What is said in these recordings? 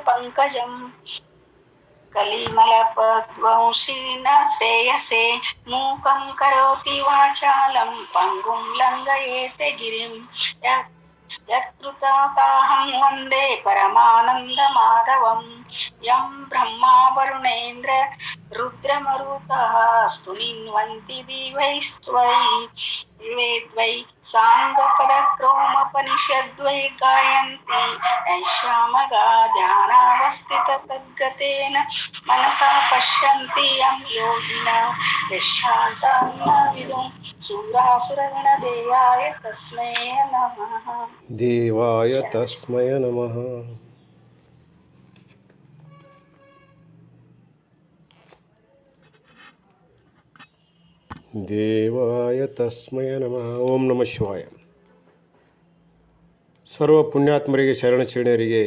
पंकजं कलिमलपद्मंशीन श्रेयसे मूकं करोति वाचालं पङ्गुं लङ्घयेते गिरिं यत्कृतापाहं वन्दे परमानन्दमाधवं यं ब्रह्मा वरुणेन्द्र रुद्रमरुतः स्तुतिन्वन्ति दिवैस्त्वयि साङ्गपदक्रोमपनिषद्वै गायन्ति ऐषामगा ध्यानावस्थिततद्गतेन मनसा पश्यन्ति यं योगिनः यशान्तान्नविदुं सुरासुरगणदेवाय तस्मै नमः. ದೇವಾಯ ತಸ್ಮೈ ನಮಃ. ದೇವಾಯ ತಸ್ಮೈ ನಮಃ. ಓಂ ನಮಃ ಶಿವಾಯ. ಸರ್ವ ಪುಣ್ಯಾತ್ಮರಿಗೆ ಶರಣರಿಗೆ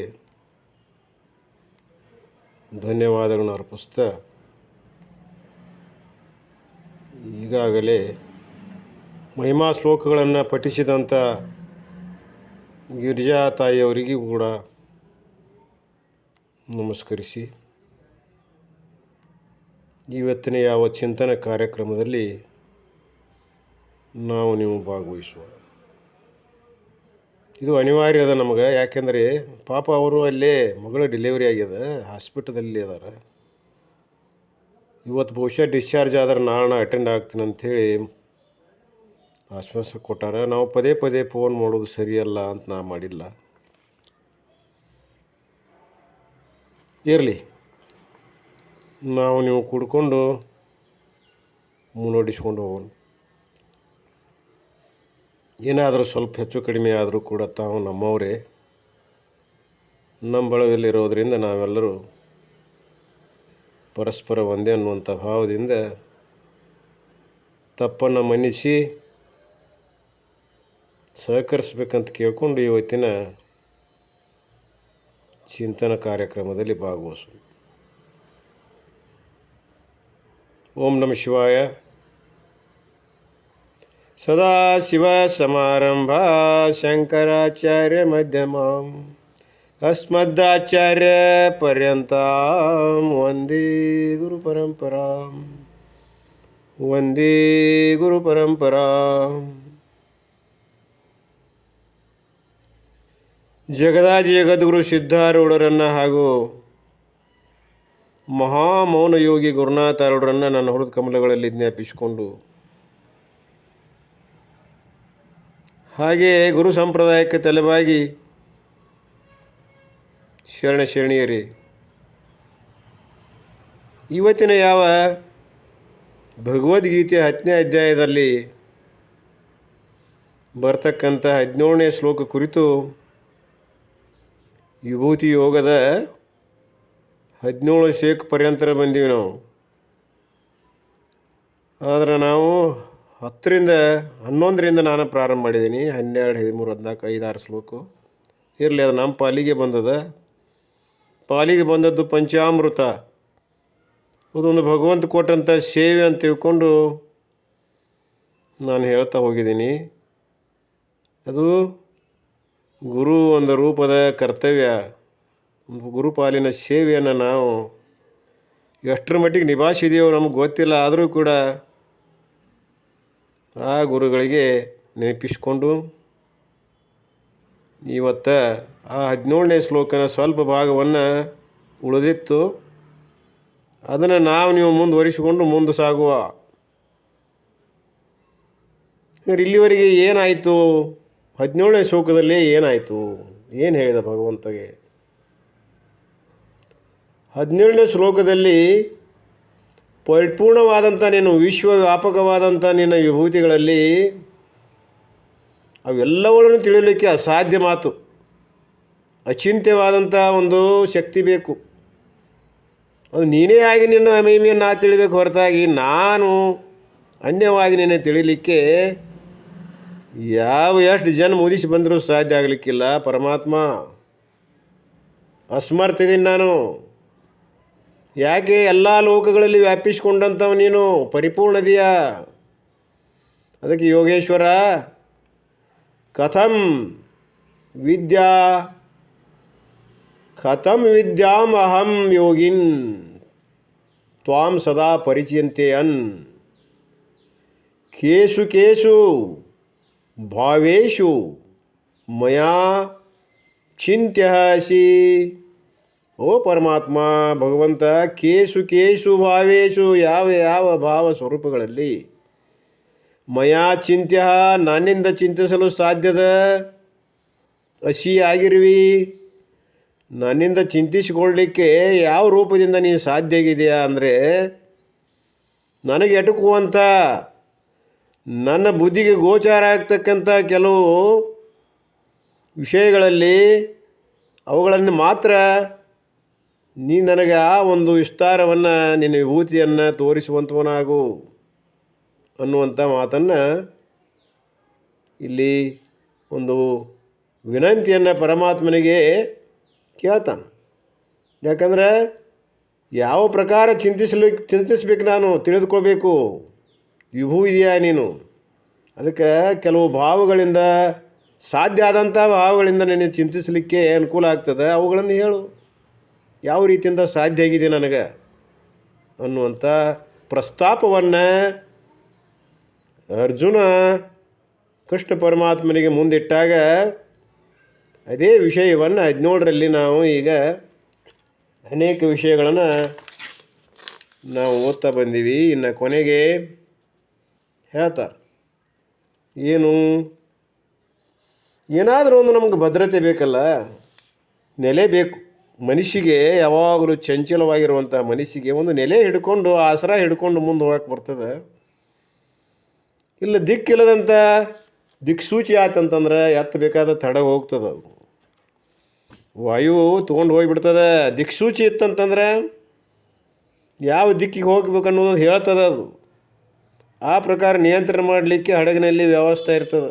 ಧನ್ಯವಾದಗಳನ್ನು ಅರ್ಪಿಸ್ತಾ ಈಗಾಗಲೇ ಮಹಿಮಾ ಶ್ಲೋಕಗಳನ್ನು ಪಠಿಸಿದಂಥ ಗಿರಿಜಾ ತಾಯಿಯವರಿಗೂ ಕೂಡ ನಮಸ್ಕರಿಸಿ ಇವತ್ತಿನ ಯಾವ ಚಿಂತನ ಕಾರ್ಯಕ್ರಮದಲ್ಲಿ ನೀವು ಭಾಗವಹಿಸುವ ಇದು ಅನಿವಾರ್ಯ ಅದ ನಮಗೆ. ಯಾಕೆಂದರೆ ಪಾಪ ಅವರು ಅಲ್ಲೇ ಮಗಳ ಡೆಲಿವರಿ ಆಗ್ಯದ, ಹಾಸ್ಪಿಟಲಲ್ಲಿ ಅದಾರ. ಇವತ್ತು ಬಹುಶಃ ಡಿಸ್ಚಾರ್ಜ್ ಆದ್ರೆ ನಾಳೆ ಅಟೆಂಡ್ ಆಗ್ತೀನಿ ಅಂಥೇಳಿ ಆಶ್ವಾಸ ಕೊಟ್ಟಾರ. ನಾವು ಪದೇ ಪದೇ ಫೋನ್ ಮಾಡೋದು ಸರಿಯಲ್ಲ ಅಂತ ನಾ ಮಾಡಿಲ್ಲ. ಇರಲಿ, ನೀವು ಕುಡ್ಕೊಂಡು ಮುನ್ನೋಡಿಸ್ಕೊಂಡು ಹೋಗೋಣ. ಏನಾದರೂ ಸ್ವಲ್ಪ ಹೆಚ್ಚು ಕಡಿಮೆ ಆದರೂ ಕೂಡ ತಾವು ನಮ್ಮವರೇ, ನಮ್ಮ ಬಳಗದಲ್ಲಿರೋದರಿಂದ ನಾವೆಲ್ಲರೂ ಪರಸ್ಪರ ಒಂದೇ ಅನ್ನುವಂಥ ಭಾವದಿಂದ ತಪ್ಪನ್ನು ಮನ್ನಿಸಿ ಸಹಕರಿಸ್ಬೇಕಂತ ಕೇಳಿಕೊಂಡು ಇವತ್ತಿನ ಚಿಂತನ ಕಾರ್ಯಕ್ರಮದಲ್ಲಿ ಭಾಗವಹಿಸು. ಓಂ ನಮಃ ಶಿವಾಯ. ಸದಾಶಿವಸಮಾರಂಭಾ ಶಂಕರಾಚಾರ್ಯ ಮಧ್ಯಮಾಂ ಅಸ್ಮದಾಚಾರ್ಯ ಪರ್ಯಂತಾಂ ವಂದೇ ಗುರುಪರಂಪರಾಂ ವಂದೇ ಗುರುಪರಂಪರಾಂ. ಜಗದಾದಿ ಜಗದ್ಗುರು ಸಿದ್ಧಾರೂಢರನ್ನು ಹಾಗೂ ಮಹಾಮೌನ ಯೋಗಿ ಗುರುನಾಥಾರೂಢರನ್ನು ನನ್ನ ಹೃದಯ ಕಮಲಗಳಲ್ಲಿ ಜ್ಞಾಪಿಸಿಕೊಂಡು, ಹಾಗೆಯೇ ಗುರು ಸಂಪ್ರದಾಯಕ್ಕೆ ತಲೆಬಾಗಿ ಶರಣಿಯರೇ, ಇವತ್ತಿನ ಯಾವ ಭಗವದ್ಗೀತೆ 10ನೇ ಅಧ್ಯಾಯದಲ್ಲಿ ಬರ್ತಕ್ಕಂಥ 17ನೇ ಶ್ಲೋಕ ಕುರಿತು ವಿಭೂತಿ ಯೋಗದ 17 ಶೇಖ ಪರ್ಯಂತರ ಬಂದೀವಿ ನಾವು. ಆದರೆ ನಾವು 11ರಿಂದ ನಾನು ಪ್ರಾರಂಭ ಮಾಡಿದ್ದೀನಿ. 12, 13, 14, 5, 6 ಶ್ಲೋಕ ಇರಲಿ. ಅದು ನಮ್ಮ ಪಾಲಿಗೆ ಬಂದದ್ದು ಪಂಚಾಮೃತ. ಅದೊಂದು ಭಗವಂತ ಕೊಟ್ಟಂಥ ಸೇವೆ ಅಂತ ತಿಳ್ಕೊಂಡು ನಾನು ಹೇಳ್ತಾ ಹೋಗಿದ್ದೀನಿ. ಅದು ಗುರು ಒಂದು ರೂಪದ ಕರ್ತವ್ಯ. ಗುರುಪಾಲಿನ ಸೇವೆಯನ್ನು ನಾವು ಎಷ್ಟರ ಮಟ್ಟಿಗೆ ನಿಭಾಯಿಸಿದೆಯೋ ನಮಗೆ ಗೊತ್ತಿಲ್ಲ. ಆದರೂ ಕೂಡ ಆ ಗುರುಗಳಿಗೆ ನೆನಪಿಸ್ಕೊಂಡು ಇವತ್ತು ಆ 17ನೇ ಶ್ಲೋಕನ ಸ್ವಲ್ಪ ಭಾಗವನ್ನು ಉಳಿದಿತ್ತು, ಅದನ್ನು ನೀವು ಮುಂದುವರಿಸಿಕೊಂಡು ಮುಂದೆ ಸಾಗುವ. ಇಲ್ಲಿವರೆಗೆ ಏನಾಯಿತು? 17ನೇ ಶ್ಲೋಕದಲ್ಲಿ ಏನಾಯಿತು? ಏನು ಹೇಳಿದ ಭಗವಂತಗೆ? 17ನೇ ಶ್ಲೋಕದಲ್ಲಿ ಪರಿಪೂರ್ಣವಾದಂಥ ನೀನು ವಿಶ್ವವ್ಯಾಪಕವಾದಂಥ ನಿನ್ನ ವಿಭೂತಿಗಳಲ್ಲಿ ಅವೆಲ್ಲವನ್ನು ತಿಳಿಯಲಿಕ್ಕೆ ಅಸಾಧ್ಯ ಮಾತು. ಅಚಿಂತ್ಯವಾದಂಥ ಒಂದು ಶಕ್ತಿ ಬೇಕು. ಅದು ನೀನೇ ಆಗಿ ನಿನ್ನ ಮಹಿಮೆಯನ್ನು ನಾ ತಿಳಿಬೇಕು ಹೊರತಾಗಿ ನಾನು ಅನ್ಯವಾಗಿ ನಿನ್ನೆ ತಿಳಿಲಿಕ್ಕೆ ಎಷ್ಟು ಜನ್ಮ ಮುದಿಸಿ ಬಂದರೂ ಸಾಧ್ಯ ಆಗಲಿಕ್ಕಿಲ್ಲ. ಪರಮಾತ್ಮ ಅಸಮರ್ಥಿದ್ದೀನಿ ನಾನು. ಯಾಕೆ? ಎಲ್ಲ ಲೋಕಗಳಲ್ಲಿ ವ್ಯಾಪಿಸಿಕೊಂಡಂಥವು ನೀನು ಪರಿಪೂರ್ಣದೀಯಾ. ಅದಕ್ಕೆ ಯೋಗೇಶ್ವರ ಕಥಂ ವಿದ್ಯಾ ಕಥಂ ವಿದ್ಯಾಂ ಅಹಂ ಯೋಗಿನ್ ತ್ವಾಂ ಸದಾ ಪರಿಚಯಂತೆ ಅನ್ ಕೇಶು ಕೇಶು ಭಾವೇಶು ಮಯಾ ಚಿಂತ್ಯ ಹಸಿ. ಓ ಪರಮಾತ್ಮ ಭಗವಂತ, ಕೇಶು ಕೇಶು ಭಾವೇಶು ಯಾವ ಯಾವ ಭಾವ ಸ್ವರೂಪಗಳಲ್ಲಿ ಮಯಾ ಚಿಂತ್ಯ ನನ್ನಿಂದ ಚಿಂತಿಸಲು ಸಾಧ್ಯದ ಹಸಿ ಆಗಿರುವಿ. ನನ್ನಿಂದ ಚಿಂತಿಸಿಕೊಳ್ಳಲಿಕ್ಕೆ ಯಾವ ರೂಪದಿಂದ ನೀನು ಸಾಧ್ಯ ಆಗಿದೆಯಾ ಅಂದರೆ, ನನಗೆ ಎಟುಕುವಂಥ ನನ್ನ ಬುದ್ಧಿಗೆ ಗೋಚಾರ ಆಗ್ತಕ್ಕಂಥ ಕೆಲವು ವಿಷಯಗಳಲ್ಲಿ ಅವುಗಳನ್ನು ಮಾತ್ರ ನೀ ನನಗೆ ಆ ಒಂದು ವಿಸ್ತಾರವನ್ನು ನಿನ್ನ ವಿಭೂತಿಯನ್ನು ತೋರಿಸುವಂಥವನಾಗು ಅನ್ನುವಂಥ ಮಾತನ್ನು ಇಲ್ಲಿ ಒಂದು ವಿನಂತಿಯನ್ನು ಪರಮಾತ್ಮನಿಗೆ ಕೇಳ್ತಾನೆ. ಯಾಕಂದರೆ ಯಾವ ಪ್ರಕಾರ ಚಿಂತಿಸ್ಬೇಕು, ನಾನು ತಿಳಿದುಕೊಳ್ಬೇಕು. ವಿಭೂ ಇದೆಯಾ ನೀನು, ಅದಕ್ಕೆ ಕೆಲವು ಭಾವಗಳಿಂದ ಸಾಧ್ಯ ಆದಂಥ ಭಾವಗಳಿಂದ ನನಗೆ ಚಿಂತಿಸಲಿಕ್ಕೆ ಅನುಕೂಲ ಆಗ್ತದೆ. ಅವುಗಳನ್ನು ಹೇಳು, ಯಾವ ರೀತಿಯಿಂದ ಸಾಧ್ಯ ಆಗಿದೆ ನನಗೆ ಅನ್ನುವಂಥ ಪ್ರಸ್ತಾಪವನ್ನು ಅರ್ಜುನ ಕೃಷ್ಣ ಪರಮಾತ್ಮನಿಗೆ ಮುಂದಿಟ್ಟಾಗ ಅದೇ ವಿಷಯವನ್ನು 17ರಲ್ಲಿ ನಾವು ಈಗ ಅನೇಕ ವಿಷಯಗಳನ್ನು ನಾವು ಓದ್ತಾ ಬಂದೀವಿ. ಇನ್ನು ಕೊನೆಗೆ ಹೇಳ್ತಾರೆ, ಏನಾದರೂ ಒಂದು ನಮಗೆ ಭದ್ರತೆ ಬೇಕಲ್ಲ, ನೆಲೆ ಬೇಕು. ಮನುಷ್ಯಗೆ ಯಾವಾಗಲೂ ಚಂಚಲವಾಗಿರುವಂಥ ಮನುಷ್ಯಗೆ ಒಂದು ನೆಲೆ ಹಿಡ್ಕೊಂಡು, ಆಸರ ಹಿಡ್ಕೊಂಡು ಮುಂದೆ ಹೋಗಕ್ಕೆ ಬರ್ತದೆ. ಇಲ್ಲ ದಿಕ್ಕಿಲ್ಲದಂಥ ದಿಕ್ಸೂಚಿ ಆತಂತಂದ್ರೆ ಎತ್ತಬೇಕಾದ ತಡ ಹೋಗ್ತದೆ. ಅದು ವಾಯು ತೊಗೊಂಡು ಹೋಗಿಬಿಡ್ತದೆ. ದಿಕ್ಸೂಚಿ ಇತ್ತಂತಂದ್ರೆ ಯಾವ ದಿಕ್ಕಿಗೆ ಹೋಗ್ಬೇಕು ಅನ್ನೋದು ಹೇಳ್ತದೆ. ಅದು ಆ ಪ್ರಕಾರ ನಿಯಂತ್ರಣ ಮಾಡಲಿಕ್ಕೆ ಹಡಗಿನಲ್ಲಿ ವ್ಯವಸ್ಥೆ ಇರ್ತದೆ.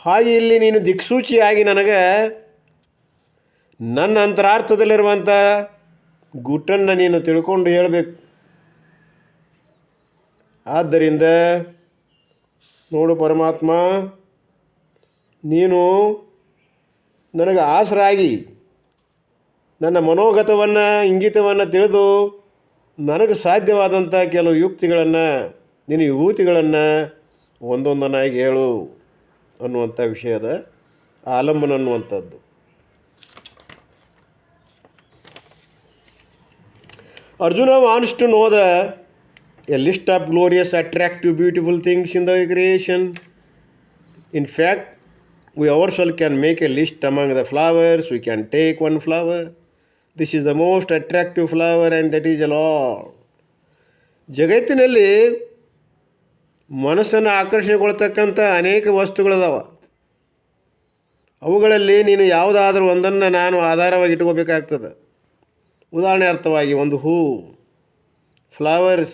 ಹಾಗೆ ಇಲ್ಲಿ ನೀನು ದಿಕ್ಸೂಚಿಯಾಗಿ ನನಗೆ ನನ್ನ ಅಂತರಾರ್ಥದಲ್ಲಿರುವಂಥ ಗುಟ್ಟನ್ನು ನೀನು ತಿಳ್ಕೊಂಡು ಹೇಳಬೇಕು. ಆದ್ದರಿಂದ ನೋಡು ಪರಮಾತ್ಮ, ನೀನು ನನಗೆ ಆಸರಾಗಿ ನನ್ನ ಮನೋಗತವನ್ನು ಇಂಗಿತವನ್ನು ತಿಳಿದು ನನಗೆ ಸಾಧ್ಯವಾದಂಥ ಕೆಲವು ಯುಕ್ತಿಗಳನ್ನು, ನಿನ್ನ ವಿಭೂತಿಗಳನ್ನು ಒಂದೊಂದನ್ನಾಗಿ ಹೇಳು ಅನ್ನುವಂಥ ವಿಷಯದ ಆಲಂಬನ ಅನ್ನುವಂಥದ್ದು. Arjuna wants to know a list of glorious, attractive, beautiful things in the creation. In fact, we ourselves can make a list among the flowers. We can take one flower. This is the most attractive flower and that is a Lord. ಜಗತ್ತಿನಲ್ಲಿ ಮನಸ್ಸನ್ನು ಆಕರ್ಷಣೆಗೊಳ್ತಕ್ಕಂಥ ಅನೇಕ ವಸ್ತುಗಳಿದಾವ. ಅವುಗಳಲ್ಲಿ ನೀನು ಯಾವುದಾದ್ರೂ ಒಂದನ್ನು ನಾನು ಆಧಾರವಾಗಿ ಇಟ್ಕೋಬೇಕಾಗ್ತದೆ. ಉದಾಹರಣೆ ಅರ್ಥವಾಗಿ ಒಂದು ಹೂ, ಫ್ಲವರ್ಸ್,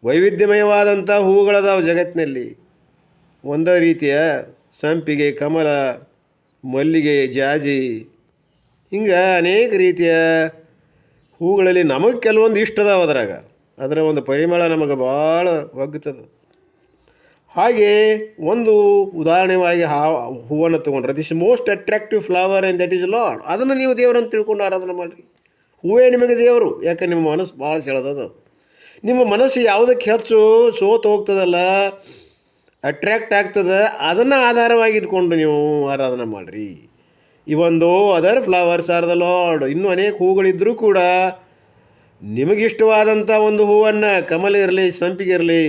ವೈವಿಧ್ಯಮಯವಾದಂಥ ಹೂಗಳದಾವು ಜಗತ್ತಿನಲ್ಲಿ. ಒಂದೇ ರೀತಿಯ ಸಂಪಿಗೆ, ಕಮಲ, ಮಲ್ಲಿಗೆ, ಜಾಜಿ, ಹಿಂಗೆ ಅನೇಕ ರೀತಿಯ ಹೂಗಳಲ್ಲಿ ನಮಗೆ ಕೆಲವೊಂದು ಇಷ್ಟದಾವ. ಅದರ ಒಂದು ಪರಿಮಳ ನಮಗೆ ಭಾಳ ಒಗ್ಗುತ್ತದೆ. ಹಾಗೆ ಒಂದು ಉದಾಹರಣೆಯಾಗಿ ಹೂವನ್ನು ತೊಗೊಂಡ್ರೆ, this most attractive flower and that is lord. ಅದನ್ನು ನೀವು ದೇವರನ್ನು ತಿಳ್ಕೊಂಡು ಆರಾಧನೆ ಮಾಡಿರಿ. ಹೂವೇ ನಿಮಗೆ ದೇವರು. ಯಾಕೆ ನಿಮ್ಮ ಮನಸ್ಸು ಭಾಳ ಸೆಳೆದದು. ನಿಮ್ಮ ಮನಸ್ಸು ಯಾವುದಕ್ಕೆ ಹೆಚ್ಚು ಸೋತು ಹೋಗ್ತದಲ್ಲ, ಅಟ್ರ್ಯಾಕ್ಟ್ ಆಗ್ತದೆ, ಅದನ್ನು ಆಧಾರವಾಗಿ ಇಟ್ಕೊಂಡು ನೀವು ಆರಾಧನೆ ಮಾಡಿರಿ. ಇವೊಂದು other flowers are the Lord. ಇನ್ನೂ ಅನೇಕ ಹೂಗಳಿದ್ದರೂ ಕೂಡ ನಿಮಗಿಷ್ಟವಾದಂಥ ಒಂದು ಹೂವನ್ನು, ಕಮಲ ಇರಲಿ, ಸಂಪಿಗೆ ಇರಲಿ,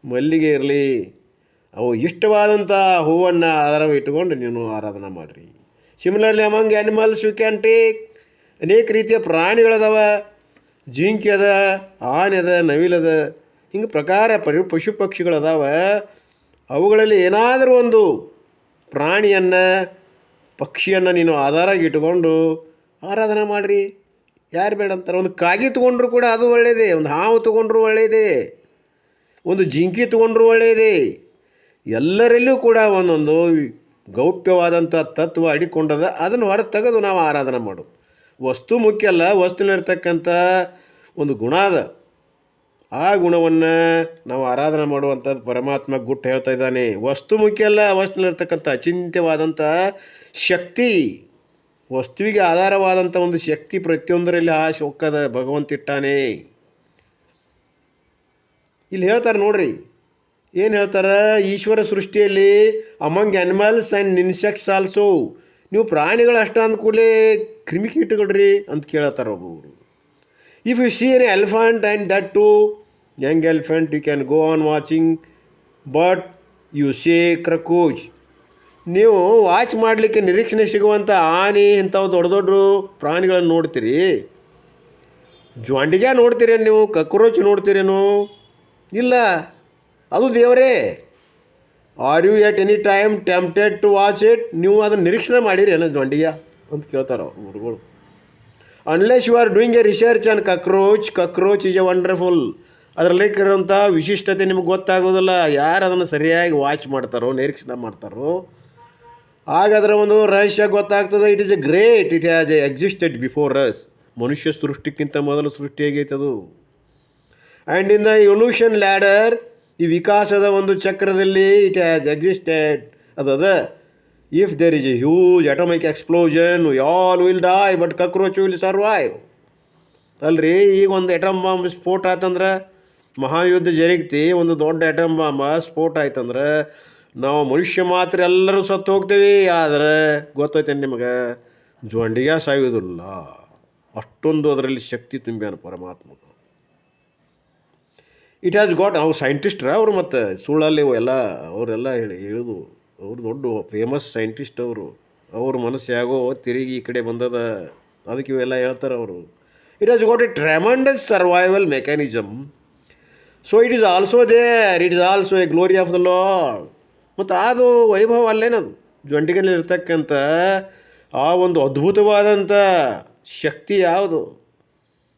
ಮಲ್ಲಿಗೆ ಇರಲಿ, ಅವು ಇಷ್ಟವಾದಂಥ ಹೂವನ್ನು ಆಧಾರವಾಗಿ ಇಟ್ಟುಕೊಂಡು ನೀವು ಆರಾಧನೆ ಮಾಡಿರಿ. Similarly among animals you can take. ಅನೇಕ ರೀತಿಯ ಪ್ರಾಣಿಗಳದಾವ. ಜಿಂಕೆ ಅದ, ಆನೆ ಅದ, ನವಿಲದ, ಹಿಂಗೆ ಪ್ರಕಾರ ಪಶು ಪಕ್ಷಿಗಳದಾವ. ಅವುಗಳಲ್ಲಿ ಏನಾದರೂ ಒಂದು ಪ್ರಾಣಿಯನ್ನು, ಪಕ್ಷಿಯನ್ನು ನೀನು ಆಧಾರಾಗಿ ಇಟ್ಟುಕೊಂಡು ಆರಾಧನೆ ಮಾಡಿರಿ. ಯಾರು ಬೇಡ ಅಂತಾರೆ? ಒಂದು ಕಾಗಿ ತೊಗೊಂಡ್ರು ಕೂಡ ಅದು ಒಳ್ಳೆಯದೇ, ಒಂದು ಹಾವು ತೊಗೊಂಡ್ರು ಒಳ್ಳೆಯದೇ, ಒಂದು ಜಿಂಕಿ ತೊಗೊಂಡ್ರು ಒಳ್ಳೆಯದೇ. ಎಲ್ಲರಲ್ಲೂ ಕೂಡ ಒಂದೊಂದು ಗೌಪ್ಯವಾದಂಥ ತತ್ವ ಅಡಿಕೊಂಡದ. ಅದನ್ನು ಹೊರ ತೆಗೆದು ನಾವು ಆರಾಧನೆ ಮಾಡೋದು. ವಸ್ತು ಮುಖ್ಯ ಅಲ್ಲ, ವಸ್ತುವಿನಲ್ಲಿರ್ತಕ್ಕಂಥ ಒಂದು ಗುಣ ಅದ. ಆ ಗುಣವನ್ನು ನಾವು ಆರಾಧನೆ ಮಾಡುವಂಥದ್ದು ಪರಮಾತ್ಮ ಗುಟ್ಟು ಹೇಳ್ತಾ ಇದ್ದಾನೆ. ವಸ್ತು ಮುಖ್ಯ ಅಲ್ಲ, ವಸ್ತುವಿನಲ್ಲಿರ್ತಕ್ಕಂಥ ಅಚಿಂತ್ಯವಾದಂಥ ಶಕ್ತಿ, ವಸ್ತುವಿಗೆ ಆಧಾರವಾದಂಥ ಒಂದು ಶಕ್ತಿ ಪ್ರತಿಯೊಂದರಲ್ಲಿ ಆ ಶೋಕದ ಭಗವಂತ ಇಟ್ಟಾನೆ. ಇಲ್ಲಿ ಹೇಳ್ತಾರೆ ನೋಡ್ರಿ, ಏನು ಹೇಳ್ತಾರೆ, ಈಶ್ವರ ಸೃಷ್ಟಿಯಲ್ಲಿ among animals and insects also, ನೀವು ಪ್ರಾಣಿಗಳು ಅಷ್ಟ ಅಂದ ಕೂಡಲೇ ಕ್ರಿಮಿಕೀಟಗಳ್ರಿ ಅಂತ ಕೇಳತ್ತಾರೆ ಒಬ್ಬೊಬ್ರು. If you see an elephant and that two young elephant you can go on watching, but you say cockroach. ನೀವು ವಾಚ್ ಮಾಡಲಿಕ್ಕೆ ನಿರೀಕ್ಷಣೆ ಸಿಗುವಂಥ ಆನೆ ಇಂಥವು ದೊಡ್ಡ ದೊಡ್ಡ ಪ್ರಾಣಿಗಳನ್ನು ನೋಡ್ತೀರಿ, ಜ್ವಾಂಡಿಗೆ ನೋಡ್ತೀರೇನು ನೀವು? ಕಕ್ರೋಚ್ ನೋಡ್ತೀರೇನು? ಇಲ್ಲ, ಅದು ದೇವರೇ. Are you at any time tempted to watch it? ನೀವು ಅದನ್ನು ನಿರೀಕ್ಷಣೆ ಮಾಡಿರಿ ಏನೋ ಜ್ವಾಂಡಿಗೆ ಅಂತ ಕೇಳ್ತಾರೆ ಗುರುಗಳು. Unless you are doing a research on cockroach is a wonderful. ಅದರಲ್ಲಿರೋಂಥ ವಿಶಿಷ್ಟತೆ ನಿಮಗೆ ಗೊತ್ತಾಗೋದಿಲ್ಲ. ಯಾರು ಅದನ್ನು ಸರಿಯಾಗಿ ವಾಚ್ ಮಾಡ್ತಾರೋ, ನಿರೀಕ್ಷಣೆ ಮಾಡ್ತಾರೋ, ಆಗ ಅದರ ಒಂದು ರಹಸ್ಯ ಗೊತ್ತಾಗ್ತದೆ. It is a great, it has a existed before us. ಮನುಷ್ಯ ಸೃಷ್ಟಿಕ್ಕಿಂತ ಮೊದಲು ಸೃಷ್ಟಿ ಆಗೈತೆ ಅದು. And in the evolution ladder, ಈ ವಿಕಾಸದ ಒಂದು ಚಕ್ರದಲ್ಲಿ ಇಟ್ ಹ್ಯಾಸ್ ಎಕ್ಸಿಸ್ಟೆಡ್. ಅದದ if there is a huge atomic explosion we all will die but cockroach will survive. ಅಲ್ರಿ, ಈಗ ಒಂದು ಅಟಮ್ ಬಾಂಬ್ ಸ್ಫೋಟ ಆಯ್ತಂದ್ರೆ, ಮಹಾಯುದ್ಧ ಜರುಗ್ತಿ, ಒಂದು ದೊಡ್ಡ ಅಟಮ್ ಬಾಂಬ ಸ್ಫೋಟ ಆಯ್ತಂದ್ರೆ ನಾವು ಮನುಷ್ಯ ಮಾತ್ರ ಎಲ್ಲರೂ ಸತ್ತು ಹೋಗ್ತೀವಿ. ಆದರೆ ಗೊತ್ತೈತೆ ನಿಮಗೆ, ಜ್ವಾಂಡಿಗೆ ಸಾಯೋದಿಲ್ಲ. ಅಷ್ಟೊಂದು ಅದರಲ್ಲಿ ಶಕ್ತಿ ತುಂಬ್ಯಾನ ಪರಮಾತ್ಮ. ಇಟ್ ಹ್ಯಾಸ್ ಗಾಟ್, ಅವ್ರು ಸೈಂಟಿಸ್ಟ್ರ ಅವರು, ಮತ್ತು ಸುಳ್ಳಲ್ಲಿ ಎಲ್ಲ ಅವರೆಲ್ಲ ಹೇಳೋದು, ಅವರು ದೊಡ್ಡ ಫೇಮಸ್ ಸೈಂಟಿಸ್ಟ್ ಅವರು. ಅವ್ರ ಮನಸ್ಸು ಯಾಗೋ ತಿರುಗಿ ಈ ಕಡೆ ಬಂದದ, ಅದಕ್ಕೆ ಇವೆಲ್ಲ ಹೇಳ್ತಾರೆ ಅವರು. It has got a tremendous survival mechanism, so it is also there, it is also a glory of the Lord. ಮತ್ತು ಅದು ವೈಭವ ಅಲ್ಲೇನದು, ಜೊಂಡಿಗಲ್ಲಿ ಇರ್ತಕ್ಕಂಥ ಆ ಒಂದು ಅದ್ಭುತವಾದಂಥ ಶಕ್ತಿ ಯಾವುದು?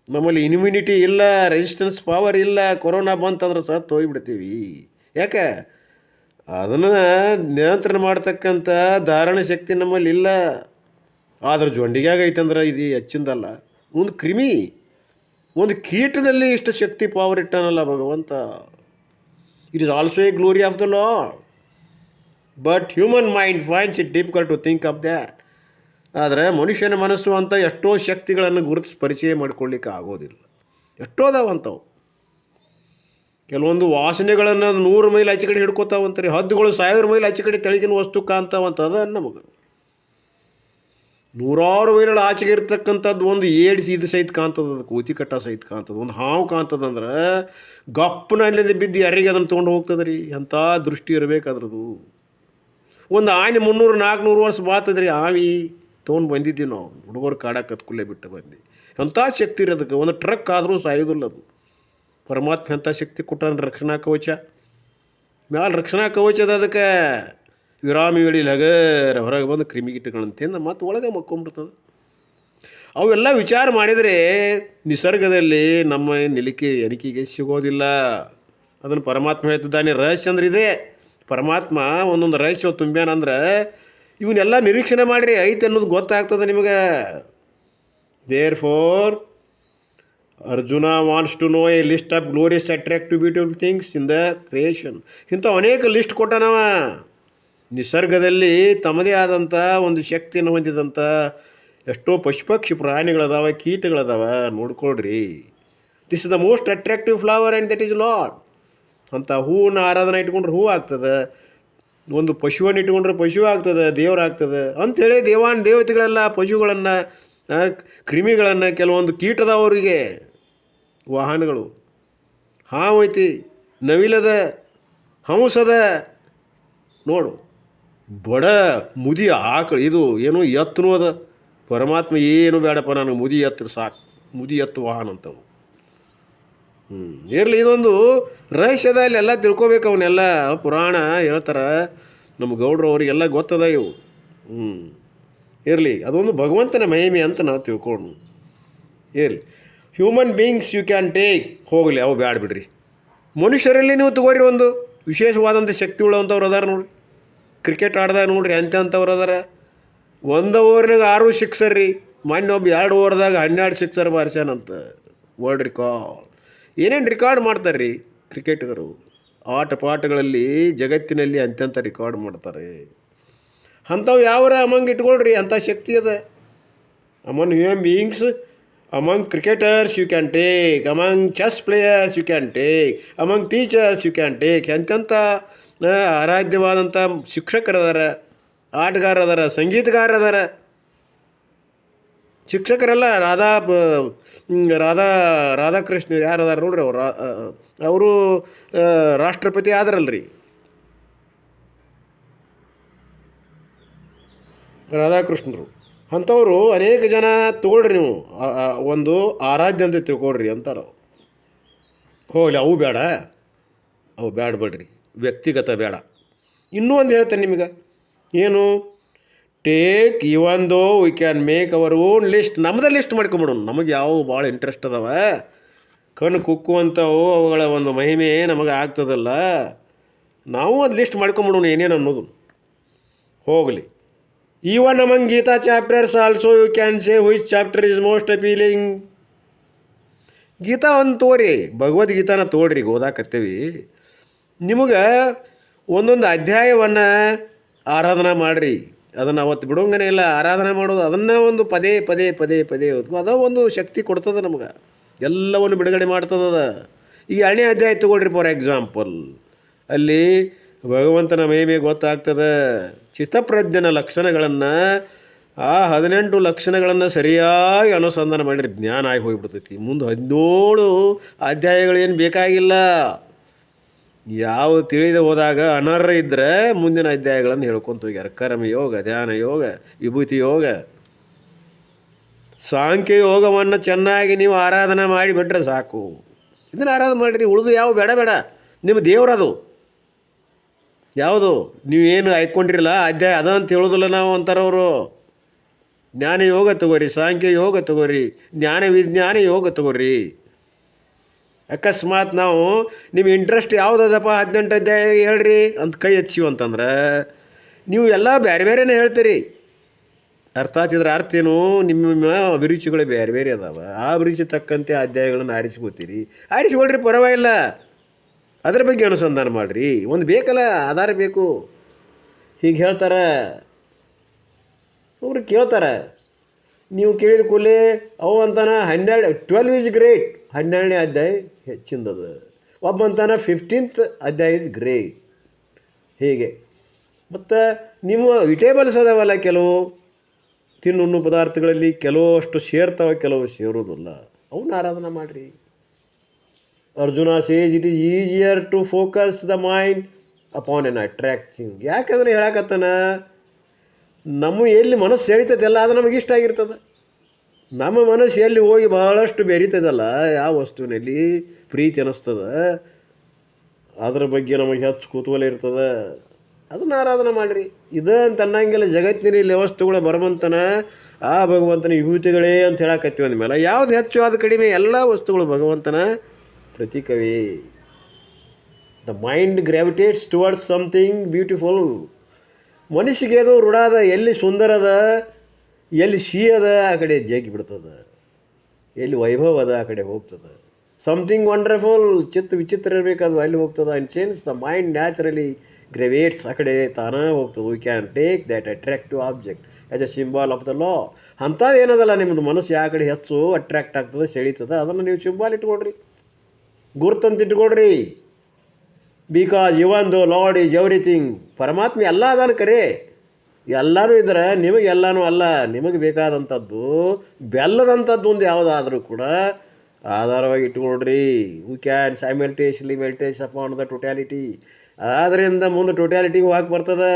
ನಮ್ಮಲ್ಲಿ ಇಮ್ಯುನಿಟಿ ಇಲ್ಲ, ರೆಸಿಸ್ಟೆನ್ಸ್ ಪವರ್ ಇಲ್ಲ, ಕೊರೋನಾ ಬಂತಂದ್ರೆ ಸತ್ತು ಹೋಗ್ಬಿಡ್ತೀವಿ. ಯಾಕೆ? ಅದನ್ನು ನಿಯಂತ್ರಣ ಮಾಡ್ತಕ್ಕಂಥ ಧಾರಣ ಶಕ್ತಿ ನಮ್ಮಲ್ಲಿ ಇಲ್ಲ. ಆದ್ರೆ ಜೊಂಡಿಗ್ಯಾಗ ಐತಂದ್ರೆ ಇದು ಹೆಚ್ಚಿಂದಲ್ಲ. ಒಂದು ಕ್ರಿಮಿ, ಒಂದು ಕೀಟದಲ್ಲಿ ಇಷ್ಟು ಶಕ್ತಿ ಪವರ್ ಇಟ್ಟಾನಲ್ಲ ಭಗವಂತ. It is also a glory of the Lord, but human mind finds it difficult to think of that. ಆದರೆ ಮನುಷ್ಯನ ಮನಸ್ಸು ಅಂತ ಎಷ್ಟೋ ಶಕ್ತಿಗಳನ್ನು ಗುರುತಿಸಿ ಪರಿಚಯ ಮಾಡ್ಕೊಳ್ಳಿಕ್ಕೆ ಆಗೋದಿಲ್ಲ. ಎಷ್ಟೋ ಅದಾವಂಥವು. ಕೆಲವೊಂದು ವಾಸನೆಗಳನ್ನು 100 ಮೈಲ್ ಆಚೆ ಕಡೆ ಹಿಡ್ಕೋತಾವಂತಾರೆ. ಹದ್ದುಗಳು 1000 ಮೈಲ್ ಆಚೆ ಕಡೆ ತೆಳಗಿನ ವಸ್ತು ಕಾಣ್ತಾವಂತದ ನಮಗೆ. 100 ಮೈಲ್ಗಳ ಆಚೆಗೆ ಇರ್ತಕ್ಕಂಥದ್ದು ಒಂದು ಏಡ್ಸ್ ಇದು ಸಹಿತ ಕಾಣ್ತದೆ, ಅದು ಕೋತಿ ಕಟ್ಟ ಸಹಿತ ಕಾಣ್ತದೆ. ಒಂದು ಹಾವು ಕಾಣ್ತದಂದ್ರೆ ಗಪ್ಪನಲ್ಲಿ ಬಿದ್ದು ಯಾರಿಗೆ ಅದನ್ನು ತೊಗೊಂಡು ಹೋಗ್ತದೆ ರೀ. ಅಂಥ ದೃಷ್ಟಿ ಇರಬೇಕಾದ್ರದು. ಒಂದು ಆನೆ 300-400 ವರ್ಷ ಬಾತದ್ರಿ, ಆವಿ ತೊಗೊಂಡು ಬಂದಿದ್ದೀವಿ ನಾವು. ಹುಡುಗರು ಕಾಡಕ್ಕೆ ಕತ್ಕೊಳ್ಳೇ ಬಿಟ್ಟು ಬಂದು. ಅಂಥ ಶಕ್ತಿ ಇರೋದಕ್ಕೆ ಒಂದು ಟ್ರಕ್ ಆದರೂ ಸಾಯೋದಿಲ್ಲ ಅದು. ಪರಮಾತ್ಮ ಎಂಥ ಶಕ್ತಿ ಕೊಟ್ಟಾನ, ರಕ್ಷಣಾ ಕವಚ ಮ್ಯಾಲೆ ರಕ್ಷಣಾ ಕವಚದ. ಅದಕ್ಕೆ ವಿರಾಮಿ ವೇಳೆ ಹಗರ ಹೊರಗೆ ಬಂದು ಕ್ರಿಮಿಕೀಟಗಳಂತಿಂದ ಮತ್ತು ಒಳಗೆ ಮಕ್ಕೊಂಬಿಡ್ತದೆ. ಅವೆಲ್ಲ ವಿಚಾರ ಮಾಡಿದರೆ ನಿಸರ್ಗದಲ್ಲಿ ನಮ್ಮ ಎಣಿಕೆಗೆ ಸಿಗೋದಿಲ್ಲ. ಅದನ್ನು ಪರಮಾತ್ಮ ಹೇಳ್ತಿದ್ದಾನೆ. ರಹಸ್ಯ ಅಂದ್ರೆ ಇದೆ. ಪರಮಾತ್ಮ ಒಂದೊಂದು ರಹಸ್ಯ ತುಂಬ್ಯಾನಂದ್ರೆ ಇವನ್ನೆಲ್ಲ ನಿರೀಕ್ಷಣೆ ಮಾಡಿರಿ, ಐತೆ ಅನ್ನೋದು ಗೊತ್ತಾಗ್ತದೆ ನಿಮಗೆ. Therefore Arjuna wants to know a list of glorious attractive beautiful things in the creation. ಇಂಥ ಅನೇಕ ಲಿಸ್ಟ್ ಕೊಟ್ಟಾನವ. ನಿಸರ್ಗದಲ್ಲಿ ತಮ್ಮದೇ ಆದಂಥ ಒಂದು ಶಕ್ತಿಯನ್ನು ಹೊಂದಿದಂಥ ಎಷ್ಟೋ ಪಶುಪಕ್ಷಿ ಪ್ರಾಣಿಗಳದಾವೆ, ಕೀಟಗಳದಾವೆ, ನೋಡ್ಕೊಳ್ರಿ. This is the most attractive flower and that is Lord. ಅಂಥ ಹೂವನ್ನು ಆರಾಧನೆ ಇಟ್ಕೊಂಡ್ರೆ ಹೂ ಆಗ್ತದೆ, ಒಂದು ಪಶುವನ್ನು ಇಟ್ಕೊಂಡ್ರೆ ಪಶು ಆಗ್ತದೆ, ದೇವರಾಗ್ತದೆ ಅಂಥೇಳಿ ದೇವತೆಗಳೆಲ್ಲ ಪಶುಗಳನ್ನು, ಕ್ರಿಮಿಗಳನ್ನು, ಕೆಲವೊಂದು ಕೀಟದವರಿಗೆ ವಾಹನಗಳು. ಹಾವು ಐತಿ, ನವಿಲದ, ಹಂಸದ, ನೋಡು ಬಡ ಮುದಿ ಆಕಳು, ಇದು ಏನು ಎತ್ತನೂ ಅದ. ಪರಮಾತ್ಮ ಏನು ಬೇಡಪ್ಪ ನನಗೆ ಮುದಿ ಎತ್ತು ಸಾಕು, ಮುದಿ ಎತ್ತು ವಾಹನ ಅಂತವು. ಇರಲಿ, ಇದೊಂದು ರಹಸ್ಯದಲ್ಲಿ ಎಲ್ಲ ತಿಳ್ಕೊಬೇಕು. ಅವನ್ನೆಲ್ಲ ಪುರಾಣ ಹೇಳ್ತಾರೆ, ನಮ್ಮ ಗೌಡ್ರು ಅವರಿಗೆಲ್ಲ ಗೊತ್ತದ ಇವು. ಇರಲಿ, ಅದೊಂದು ಭಗವಂತನ ಮಹಿಮೆ ಅಂತ ನಾವು ತಿಳ್ಕೊಂಡು ಇರಲಿ. Human beings you can take, ಹೋಗಲಿ ಅವು ಬ್ಯಾಡ ಬಿಡ್ರಿ. ಮನುಷ್ಯರಲ್ಲಿ ನೀವು ತಗೋರಿ ಒಂದು ವಿಶೇಷವಾದಂಥ ಶಕ್ತಿ ಉಳ್ಳವಂಥವ್ರು ಅದಾರ ನೋಡ್ರಿ. ಕ್ರಿಕೆಟ್ ಆಡ್ದಾಗ ನೋಡ್ರಿ ಅಂಥವ್ರು ಅದಾರ. 1 ಓವರ್ನಾಗ 6 ಸಿಕ್ಸರ್ ರೀ. ಮೊನ್ನೆ ಒಬ್ಬ 2 ಓವರ್ದಾಗ 12 ಸಿಕ್ಸರ್ ಬಾರಿಸ್ಯಾನಂತ, ವರ್ಲ್ಡ್ ರೆಕಾರ್ಡ್. ಏನೇನು ರೆಕಾರ್ಡ್ ಮಾಡ್ತಾರೆ ರೀ ಕ್ರಿಕೆಟ್ಗರು. ಆಟ ಪಾಠಗಳಲ್ಲಿ ಜಗತ್ತಿನಲ್ಲಿ ಅಂತ್ಯಂತ ರೆಕಾರ್ಡ್ ಮಾಡ್ತಾರೆ. ಅಂಥವು ಯಾವರ ಅಮಂಗೆ ಇಟ್ಕೊಳ್ರಿ, ಅಂಥ ಶಕ್ತಿ ಅದ. among human beings, among cricketers you can take, among chess players you can take, among teachers you can take. ಎಂತೆಂಥ ಆರಾಧ್ಯವಾದಂಥ ಶಿಕ್ಷಕರದಾರ, ಆಟಗಾರರದಾರ, ಸಂಗೀತಗಾರರದಾರ. ಶಿಕ್ಷಕರೆಲ್ಲ ರಾಧಾಕೃಷ್ಣ ಯಾರು ಅದಾರ ನೋಡ್ರಿ, ಅವರು ರಾಷ್ಟ್ರಪತಿ ಆದರಲ್ರಿ, ರಾಧಾಕೃಷ್ಣರು. ಅಂಥವರು ಅನೇಕ ಜನ ತೊಗೊಳ್ರಿ, ನೀವು ಒಂದು ಆರಾಧ್ಯ ಅಂತ ತಿಳ್ಕೊಳ್ರಿ ಅಂತಾರೆ. ಹೋಗಲಿ, ಅವು ಬೇಡ, ಅವು ಬೇಡ ಬಿಡ್ರಿ, ವ್ಯಕ್ತಿಗತ ಬೇಡ. ಇನ್ನೂ ಒಂದು ಹೇಳ್ತೇನೆ ನಿಮಗೆ, ಏನು, ಟೇಕ್ ಇವನ್ ದೋ we can make our own list. ನಮ್ಮದೇ ಲಿಸ್ಟ್ ಮಾಡ್ಕೊಂಬಿಡೋಣ. ನಮಗೆ ಯಾವ ಭಾಳ ಇಂಟ್ರೆಸ್ಟ್ ಅದಾವ, ಕಣ್ಣು ಕುಕ್ಕುವಂಥವು, ಅವುಗಳ ಒಂದು ಮಹಿಮೆ ನಮಗೆ ಆಗ್ತದಲ್ಲ, ನಾವು ಒಂದು ಲಿಸ್ಟ್ ಮಾಡ್ಕೊಂಬಿಡೋಣ ಏನೇನು ಅನ್ನೋದು. ಹೋಗಲಿ. Even among Gita chapters also you can say which chapter is most appealing. Gita ಒಂದು ತೋರಿ, ಭಗವದ್ಗೀತಾನ ತೋಡ್ರಿ, ಓದಾಕತ್ತೀವಿ. ನಿಮಗೆ ಒಂದೊಂದು ಅಧ್ಯಾಯವನ್ನು ಆರಾಧನಾ ಮಾಡಿರಿ. ಅದನ್ನು ಅವತ್ತು ಬಿಡೋಂಗನೇ ಇಲ್ಲ, ಆರಾಧನೆ ಮಾಡೋದು, ಅದನ್ನು ಒಂದು ಪದೇ ಪದೇ ಪದೇ ಪದೇ ಓದ್ಕೊ. ಅದೋ ಒಂದು ಶಕ್ತಿ ಕೊಡ್ತದೆ ನಮ್ಗೆ, ಎಲ್ಲವನ್ನು ಬಿಡುಗಡೆ ಮಾಡ್ತದ. ಈಗ 2ನೇ ಅಧ್ಯಾಯ ತೊಗೊಳ್ರಿ ಫಾರ್ ಎಕ್ಸಾಂಪಲ್, ಅಲ್ಲಿ ಭಗವಂತನ ಮಹಿಮೆ ಗೊತ್ತಾಗ್ತದೆ. ಚಿತ್ತಪ್ರಜ್ಞನ ಲಕ್ಷಣಗಳನ್ನು, ಆ 18 ಲಕ್ಷಣಗಳನ್ನು ಸರಿಯಾಗಿ ಅನುಸಂಧಾನ ಮಾಡಿರಿ, ಜ್ಞಾನ ಆಗಿ ಹೋಗಿಬಿಡ್ತೈತಿ. ಮುಂದೆ 17 ಅಧ್ಯಾಯಗಳೇನು ಬೇಕಾಗಿಲ್ಲ. ಯಾವ ತಿಳಿದು ಹೋದಾಗ ಅನರ್ಹ ಇದ್ದರೆ ಮುಂದಿನ ಅಧ್ಯಾಯಗಳನ್ನು ಹೇಳ್ಕೊತ ಹೋಗ್ಯಾರ. ಕರ್ಮಯೋಗ, ಧ್ಯಾನ ಯೋಗ, ವಿಭೂತಿ ಯೋಗ, ಸಾಂಖ್ಯ ಯೋಗವನ್ನು ಚೆನ್ನಾಗಿ ನೀವು ಆರಾಧನೆ ಮಾಡಿಬಿಟ್ರೆ ಸಾಕು. ಇದನ್ನು ಆರಾಧನೆ ಮಾಡಿರಿ, ಉಳಿದು ಯಾವ ಬೇಡ ಬೇಡ. ನಿಮ್ಮ ದೇವರದು ಯಾವುದು ನೀವೇನು ಆಯ್ಕೊಂಡಿರಲ್ಲ ಅಧ್ಯಾಯ ಅದ ಅಂತ ಹೇಳೋದಿಲ್ಲ ನಾವು ಅಂತಾರವರು. ಜ್ಞಾನ ಯೋಗ ತಗೋರಿ, ಸಾಂಖ್ಯ ಯೋಗ ತಗೋರಿ, ಜ್ಞಾನ ವಿಜ್ಞಾನ ಯೋಗ ತಗೋರಿ. ಅಕಸ್ಮಾತ್ ನಾವು ನಿಮ್ಮ ಇಂಟ್ರೆಸ್ಟ್ ಯಾವುದದಪ್ಪ 18 ಅಧ್ಯಾಯ ಹೇಳ್ರಿ ಅಂತ ಕೈ ಹಚ್ಚಿವು ಅಂತಂದ್ರೆ ನೀವು ಎಲ್ಲ ಬೇರೆ ಬೇರೆನೇ ಹೇಳ್ತೀರಿ. ಅರ್ಥಾತ್ ಇದರ ಅರ್ಥ ಏನು, ನಿಮ್ಮ ಅಭಿರುಚಿಗಳು ಬೇರೆ ಬೇರೆ ಅದಾವೆ. ಆ ಅಭಿರುಚಿ ತಕ್ಕಂತೆ ಅಧ್ಯಾಯಗಳನ್ನು ಆರಿಸ್ಕೋತೀರಿ. ಆರಿಸ್ಕೊಳ್ರಿ, ಪರವಾಗಿಲ್ಲ. ಅದ್ರ ಬಗ್ಗೆ ಅನುಸಂಧಾನ ಮಾಡಿರಿ. ಒಂದು ಬೇಕಲ್ಲ, ಆಧಾರ ಬೇಕು. ಹೀಗೆ ಹೇಳ್ತಾರೆ, ಒಬ್ರು ಕೇಳ್ತಾರೆ, ನೀವು ಕೇಳಿದ ಕೂಡಲೇ ಅವು ಅಂತಾನೆ 12 ಈಸ್ ಗ್ರೇಟ್, 12ನೇ ಅಧ್ಯಾಯ ಹೆಚ್ಚಿಂದದು. ಒಬ್ಬ ಅಂತಾನೆ 15th ಅಧ್ಯಾಯ ಇಸ್ ಗ್ರೇಟ್. ಹೀಗೆ ಮತ್ತು ನಿಮ್ಮ ವಿಟೇಬಲ್ಸ್ ಅದಾವಲ್ಲ, ಕೆಲವು ತಿನ್ನುಣ್ಣು ಪದಾರ್ಥಗಳಲ್ಲಿ ಕೆಲವು ಅಷ್ಟು ಸೇರ್ತಾವೆ, ಕೆಲವು ಸೇರೋದಿಲ್ಲ. ಅವನ್ನ ಆರಾಧನೆ ಮಾಡಿರಿ. Arjuna says it is easier to focus the mind upon an attracting. ಯಾಕಂದರೆ ಹೇಳಕತ್ತಾನ, ನಮ್ಮ ಎಲ್ಲಿ ಮನಸ್ಸು ಸೆಳಿತದಲ್ಲ ಅದು ನಮಗೆ ಇಷ್ಟ ಆಗಿರ್ತದೆ. ನಮ್ಮ ಮನಸ್ಸು ಎಲ್ಲಿ ಹೋಗಿ ಬಹಳಷ್ಟು ಬೆರೀತದಲ್ಲ, ಯಾವ ವಸ್ತುವಿನಲ್ಲಿ ಪ್ರೀತಿ ಅನ್ನಿಸ್ತದೆ, ಅದ್ರ ಬಗ್ಗೆ ನಮಗೆ ಹೆಚ್ಚು ಕುತೂಹಲ ಇರ್ತದೆ, ಅದನ್ನು ಆರಾಧನೆ ಮಾಡಿರಿ. ಇದು ಅಂತ ಅನ್ನಂಗಿಲ್ಲ, ಜಗತ್ತಿನಲ್ಲಿ ವಸ್ತುಗಳು ಬರಮಂತನ ಆ ಭಗವಂತನ ವಿಭೂತಿಗಳೇ ಅಂತ ಹೇಳಕತ್ತೀವಿ ಅಂದಮೇಲೆ ಯಾವುದು ಹೆಚ್ಚು ಅದು ಕಡಿಮೆ, ಎಲ್ಲ ವಸ್ತುಗಳು ಭಗವಂತನ ಪ್ರತೀಕವೇ. The mind gravitates towards something beautiful. ಮನುಷ್ಯಗೆ ಅದು ರೂಢಾದ, ಎಲ್ಲಿ ಸುಂದರದ, ಎಲ್ಲಿ ಅದ ಆ ಕಡೆ ಜಗ್ಗಿ ಬಿಡ್ತದೆ, ಎಲ್ಲಿ ವೈಭವ ಅದ ಆ ಕಡೆ ಹೋಗ್ತದೆ. ಸಮಥಿಂಗ್ ವಂಡರ್ಫುಲ್, ವಿಚಿತ್ರ ಇರಬೇಕಾದ್ರು ಅಲ್ಲಿ ಹೋಗ್ತದೆ. And change the mind naturally gravitates, ಆ ಕಡೆ ತಾನೇ ಹೋಗ್ತದೆ. We can take that attractive object as a symbol of the Lord. ಅಂಥದ್ದು ಏನದಲ್ಲ, ನಿಮ್ಮದು ಮನಸ್ಸು ಯಾವ ಕಡೆ ಹೆಚ್ಚು ಅಟ್ರಾಕ್ಟ್ ಆಗ್ತದೆ, ಸೆಳೀತದೆ, ಅದನ್ನು ನೀವು ಸಿಂಬಾಲ್ ಇಟ್ಕೊಳ್ರಿ, ಗುರ್ತಂತ ಇಟ್ಕೊಳ್ರಿ. ಬಿಕಾಸ್ ಇವನ್ ದೋ ಲಾರ್ಡ್ ಈಸ್ ಎವ್ರಿಥಿಂಗ್. ಪರಮಾತ್ಮ ಎಲ್ಲ ಅದಾನ ಕರೆ, ಎಲ್ಲನೂ ಇದ್ರೆ ನಿಮಗೆ ಎಲ್ಲನೂ ಅಲ್ಲ. ನಿಮಗೆ ಬೇಕಾದಂಥದ್ದು ಬೆಲ್ಲದಂಥದ್ದು ಒಂದು ಯಾವುದಾದ್ರೂ ಕೂಡ ಆಧಾರವಾಗಿ ಇಟ್ಕೊಳ್ರಿ. We can simultaneously meditate upon the totality. ಆದ್ದರಿಂದ ಮುಂದೆ ಟೋಟ್ಯಾಲಿಟಿಗೆ ಹೋಗಕ್ಕೆ ಬರ್ತದೆ.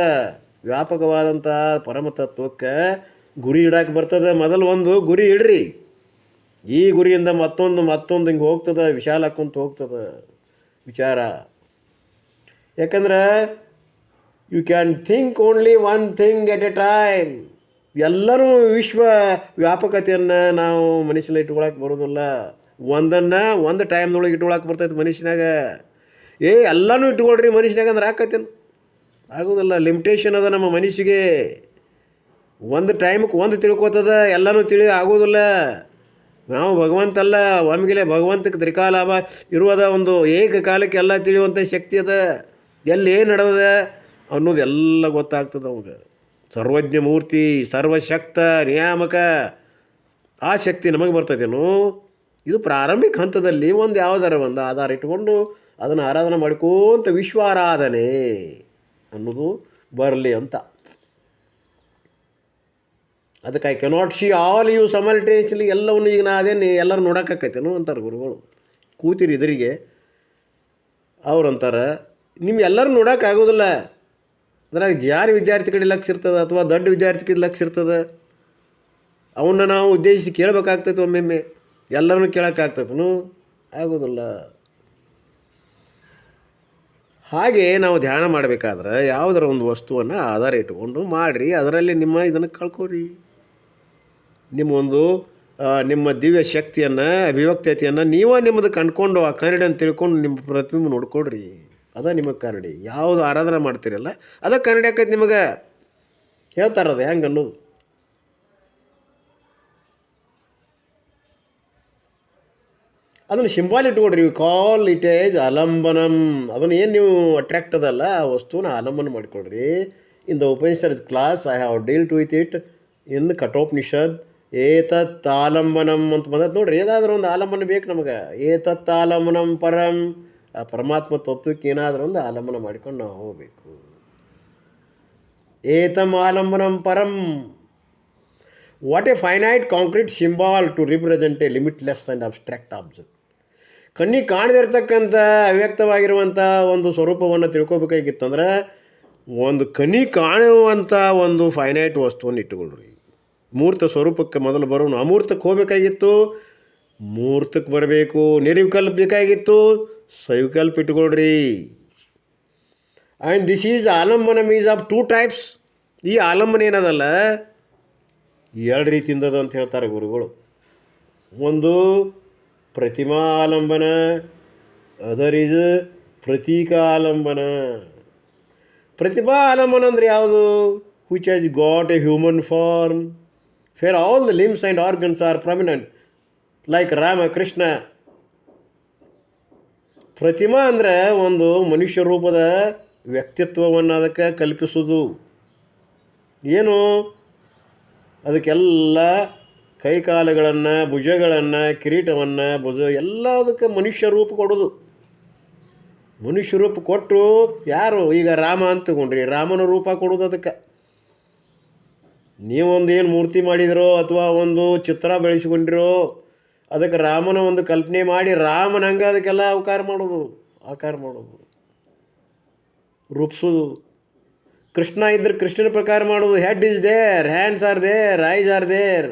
ವ್ಯಾಪಕವಾದಂಥ ಪರಮತತ್ವಕ್ಕೆ ಗುರಿ ಇಡಕ್ಕೆ ಬರ್ತದೆ. ಮೊದಲು ಒಂದು ಗುರಿ ಇಡ್ರಿ, ಈ ಗುರಿಯಿಂದ ಮತ್ತೊಂದು ಹಿಂಗೆ ಹೋಗ್ತದೆ, ವಿಶಾಲ ಹಾಕ್ಕೊಂತ ಹೋಗ್ತದೆ ವಿಚಾರ. ಯಾಕಂದ್ರೆ you can think only one thing at a time. ಎಲ್ಲನೂ ವಿಶ್ವ ವ್ಯಾಪಕತೆಯನ್ನು ನಾವು ಮನುಷ್ಯನ ಇಟ್ಕೊಳಕ್ಕೆ ಬರೋದಿಲ್ಲ. ಒಂದು ಟೈಮ್ದೊಳಗೆ ಇಟ್ಕೊಳಕ್ಕೆ ಬರ್ತೈತೆ ಮನುಷ್ಯನಾಗ. ಎಲ್ಲನೂ ಇಟ್ಕೊಳ್ರಿ ಮನುಷ್ಯನಾಗ ಅಂದ್ರೆ ಆಕತ್ತೇನು, ಆಗೋದಿಲ್ಲ. ಲಿಮಿಟೇಷನ್ ಅದ ನಮ್ಮ ಮನುಷ್ಯಗೆ. ಒಂದು ಟೈಮಕ್ಕೆ ಒಂದು ತಿಳ್ಕೊತದ, ಎಲ್ಲನೂ ಆಗೋದಿಲ್ಲ. ನಾವು ಭಗವಂತಲ್ಲ, ಒಮ್ಮೆಗೆ ಭಗವಂತಕ್ಕೆ ತ್ರಿಕಾಲಾಭ ಇರುವುದ, ಒಂದು ಏಕಕಾಲಕ್ಕೆ ಎಲ್ಲ ತಿಳಿಯುವಂಥ ಶಕ್ತಿ ಅದ. ಎಲ್ಲಿ ಏನು ನಡೆದ ಅನ್ನೋದೆಲ್ಲ ಗೊತ್ತಾಗ್ತದೆ ಅವಾಗ. ಸರ್ವಜ್ಞ ಮೂರ್ತಿ, ಸರ್ವಶಕ್ತ, ನಿಯಾಮಕ, ಆ ಶಕ್ತಿ ನಮಗೆ ಬರ್ತೈತೇನು? ಇದು ಪ್ರಾರಂಭಿಕ ಹಂತದಲ್ಲಿ ಒಂದು ಯಾವುದಾರ ಒಂದು ಆಧಾರ ಇಟ್ಕೊಂಡು ಅದನ್ನು ಆರಾಧನೆ ಮಾಡ್ಕೋಂತ ವಿಶ್ವಾರಾಧನೆ ಅನ್ನೋದು ಬರಲಿ ಅಂತ. ಅದಕ್ಕೆ I cannot see all you simultaneously, ಎಲ್ಲವನ್ನು ಈಗ ನಾ ಅದೇನು ಎಲ್ಲರೂ ನೋಡೋಕ್ಕಾಕೈತೇನು ಅಂತಾರೆ ಗುರುಗಳು. ಕೂತಿರಿ ಎದುರಿಗೆ ಅವ್ರು ಅಂತಾರೆ ನಿಮ್ಗೆ ಎಲ್ಲರೂ ನೋಡೋಕ್ಕಾಗೋದಿಲ್ಲ. ಅದ್ರಾಗ ಜಾರಿ ವಿದ್ಯಾರ್ಥಿ ಕಡೆ ಲಕ್ಷ ಇರ್ತದೆ ಅಥವಾ ದೊಡ್ಡ ವಿದ್ಯಾರ್ಥಿ ಕಡೆ ಲಕ್ಷ ಇರ್ತದೆ. ಅವನ್ನ ನಾವು ಉದ್ದೇಶಿಸಿ ಕೇಳಬೇಕಾಗ್ತೈತೆ. ಒಮ್ಮೆಮ್ಮೆ ಎಲ್ಲರನ್ನೂ ಕೇಳೋಕ್ಕಾಗ್ತೈತನು? ಆಗೋದಿಲ್ಲ. ಹಾಗೆ ನಾವು ಧ್ಯಾನ ಮಾಡಬೇಕಾದ್ರೆ ಯಾವುದರ ಒಂದು ವಸ್ತುವನ್ನು ಆಧಾರ ಇಟ್ಕೊಂಡು ಮಾಡಿರಿ. ಅದರಲ್ಲಿ ನಿಮ್ಮ ಇದನ್ನು ಕಳ್ಕೊರಿ. ನಿಮ್ಮ ದಿವ್ಯ ಶಕ್ತಿಯನ್ನು, ಅಭಿವ್ಯಕ್ತತೆಯನ್ನು ನೀವೇ ನಿಮ್ಮದು ಕಂಡ್ಕೊಂಡು ಆ ಕನ್ನಡಿ ಅಂತ ತಿಳ್ಕೊಂಡು ನಿಮ್ಮ ಪ್ರತಿಬಿಂಬ ನೋಡ್ಕೊಳ್ರಿ. ಅದ ನಿಮಗೆ ಕನ್ನಡಿ. ಯಾವುದು ಆರಾಧನೆ ಮಾಡ್ತೀರಲ್ಲ ಅದ ಕನ್ನಡಿ ಆಕೈತೆ ನಿಮಗೆ. ಹೇಳ್ತಾರದು ಹೆಂಗೆ ಅನ್ನೋದು. ಅದನ್ನು ಸಿಂಬಾಲ್ ಇಟ್ಕೊಡ್ರಿ. ಯು ಕಾಲ್ ಇಟ್ ಏಜ್ ಅಲಂಬನಂ. ಅದನ್ನು ಏನು ನೀವು ಅಟ್ರ್ಯಾಕ್ಟ್ ಅದಲ್ಲ ಆ ವಸ್ತುನ ಆಲಂಬನ ಮಾಡಿಕೊಡ್ರಿ. In the Upanishad class I have dealt with it in Kathopanishad. ಏತತ್ ಆಲಂಬನಂ ಅಂತ ಬಂದದ್ದು ನೋಡ್ರಿ. ಏನಾದರೂ ಒಂದು ಆಲಂಬನ ಬೇಕು ನಮಗೆ. ಏತತ್ ಆಲಂಬನಂ ಪರಂ. ಆ ಪರಮಾತ್ಮ ತತ್ವಕ್ಕೆ ಏನಾದರೂ ಒಂದು ಆಲಂಬನ ಮಾಡಿಕೊಂಡು ನಾವು ಹೋಗಬೇಕು. ಏತಂ ಆಲಂಬನಂ ಪರಂ. What a finite concrete symbol to represent a limitless and abstract object. ಕಣ್ಣಿಗೆ ಕಾಣದಿರ್ತಕ್ಕಂಥ ಅವ್ಯಕ್ತವಾಗಿರುವಂಥ ಒಂದು ಸ್ವರೂಪವನ್ನು ತಿಳ್ಕೊಬೇಕಾಗಿತ್ತಂದ್ರೆ ಒಂದು ಕಣ್ಣಿಗೆ ಕಾಣುವಂಥ ಒಂದು ಫೈನೈಟ್ ವಸ್ತುವನ್ನು ಇಟ್ಟುಕೊಳ್ರಿ. ಮೂರ್ತ ಸ್ವರೂಪಕ್ಕೆ ಮೊದಲು ಬರೋನು ಅಮೂರ್ತಕ್ಕೆ ಹೋಗಬೇಕಾಗಿತ್ತು, ಮೂರ್ತಕ್ಕೆ ಬರಬೇಕು. ನಿರ್ವಿಕಲ್ಪ ಬೇಕಾಗಿತ್ತು, ಸವಿಕಲ್ಪ ಇಟ್ಕೊಳ್ರಿ. ಆ್ಯಂಡ್ ದಿಸ್ ಈಸ್ ಆಲಂಬನ ಮೀಸ್ ಆಫ್ 2 ಟೈಪ್ಸ್. ಈ ಆಲಂಬನ ಏನದಲ್ಲ 2 ರೀತಿಯಿಂದದ ಅಂತ ಹೇಳ್ತಾರೆ ಗುರುಗಳು. ಒಂದು ಪ್ರತಿಮಾ ಆಲಂಬನ, ಅದರ್ ಈಸ್ ಪ್ರತೀಕ ಆಲಂಬನ. ಪ್ರತಿಮಾ ಆಲಂಬನ ಅಂದರೆ ಯಾವುದು? Which has got a human form where all the limbs and organs are prominent like Rama Krishna. ಪ್ರತಿಮಾ ಅಂದರೆ ಒಂದು ಮನುಷ್ಯ ರೂಪದ ವ್ಯಕ್ತಿತ್ವವನ್ನು ಅದಕ್ಕೆ ಕಲ್ಪಿಸೋದು. ಏನು? ಅದಕ್ಕೆಲ್ಲ ಕೈಕಾಲುಗಳನ್ನು, ಭುಜಗಳನ್ನು, ಕಿರೀಟವನ್ನು, ಎಲ್ಲದಕ್ಕೆ ಮನುಷ್ಯ ರೂಪ ಕೊಡೋದು. ಮನುಷ್ಯ ರೂಪ ಕೊಟ್ಟು ಯಾರು ಈಗ ರಾಮ ಅಂತ ತಗೊಂಡ್ರಿ, ರಾಮನ ರೂಪ ಕೊಡೋದು. ಅದಕ್ಕೆ ನೀವೊಂದು ಏನು ಮೂರ್ತಿ ಮಾಡಿದಿರೋ ಅಥವಾ ಒಂದು ಚಿತ್ರ ಬೆಳೆಸ್ಕೊಂಡಿರೋ ಅದಕ್ಕೆ ರಾಮನ ಒಂದು ಕಲ್ಪನೆ ಮಾಡಿ ರಾಮನಂಗೆ ಅದಕ್ಕೆಲ್ಲ ಆಕಾರ ಮಾಡೋದು, ರೂಪಿಸೋದು. ಕೃಷ್ಣ ಇದ್ರೆ ಕೃಷ್ಣನ ಪ್ರಕಾರ ಮಾಡೋದು. Head is there, hands are there, eyes are there,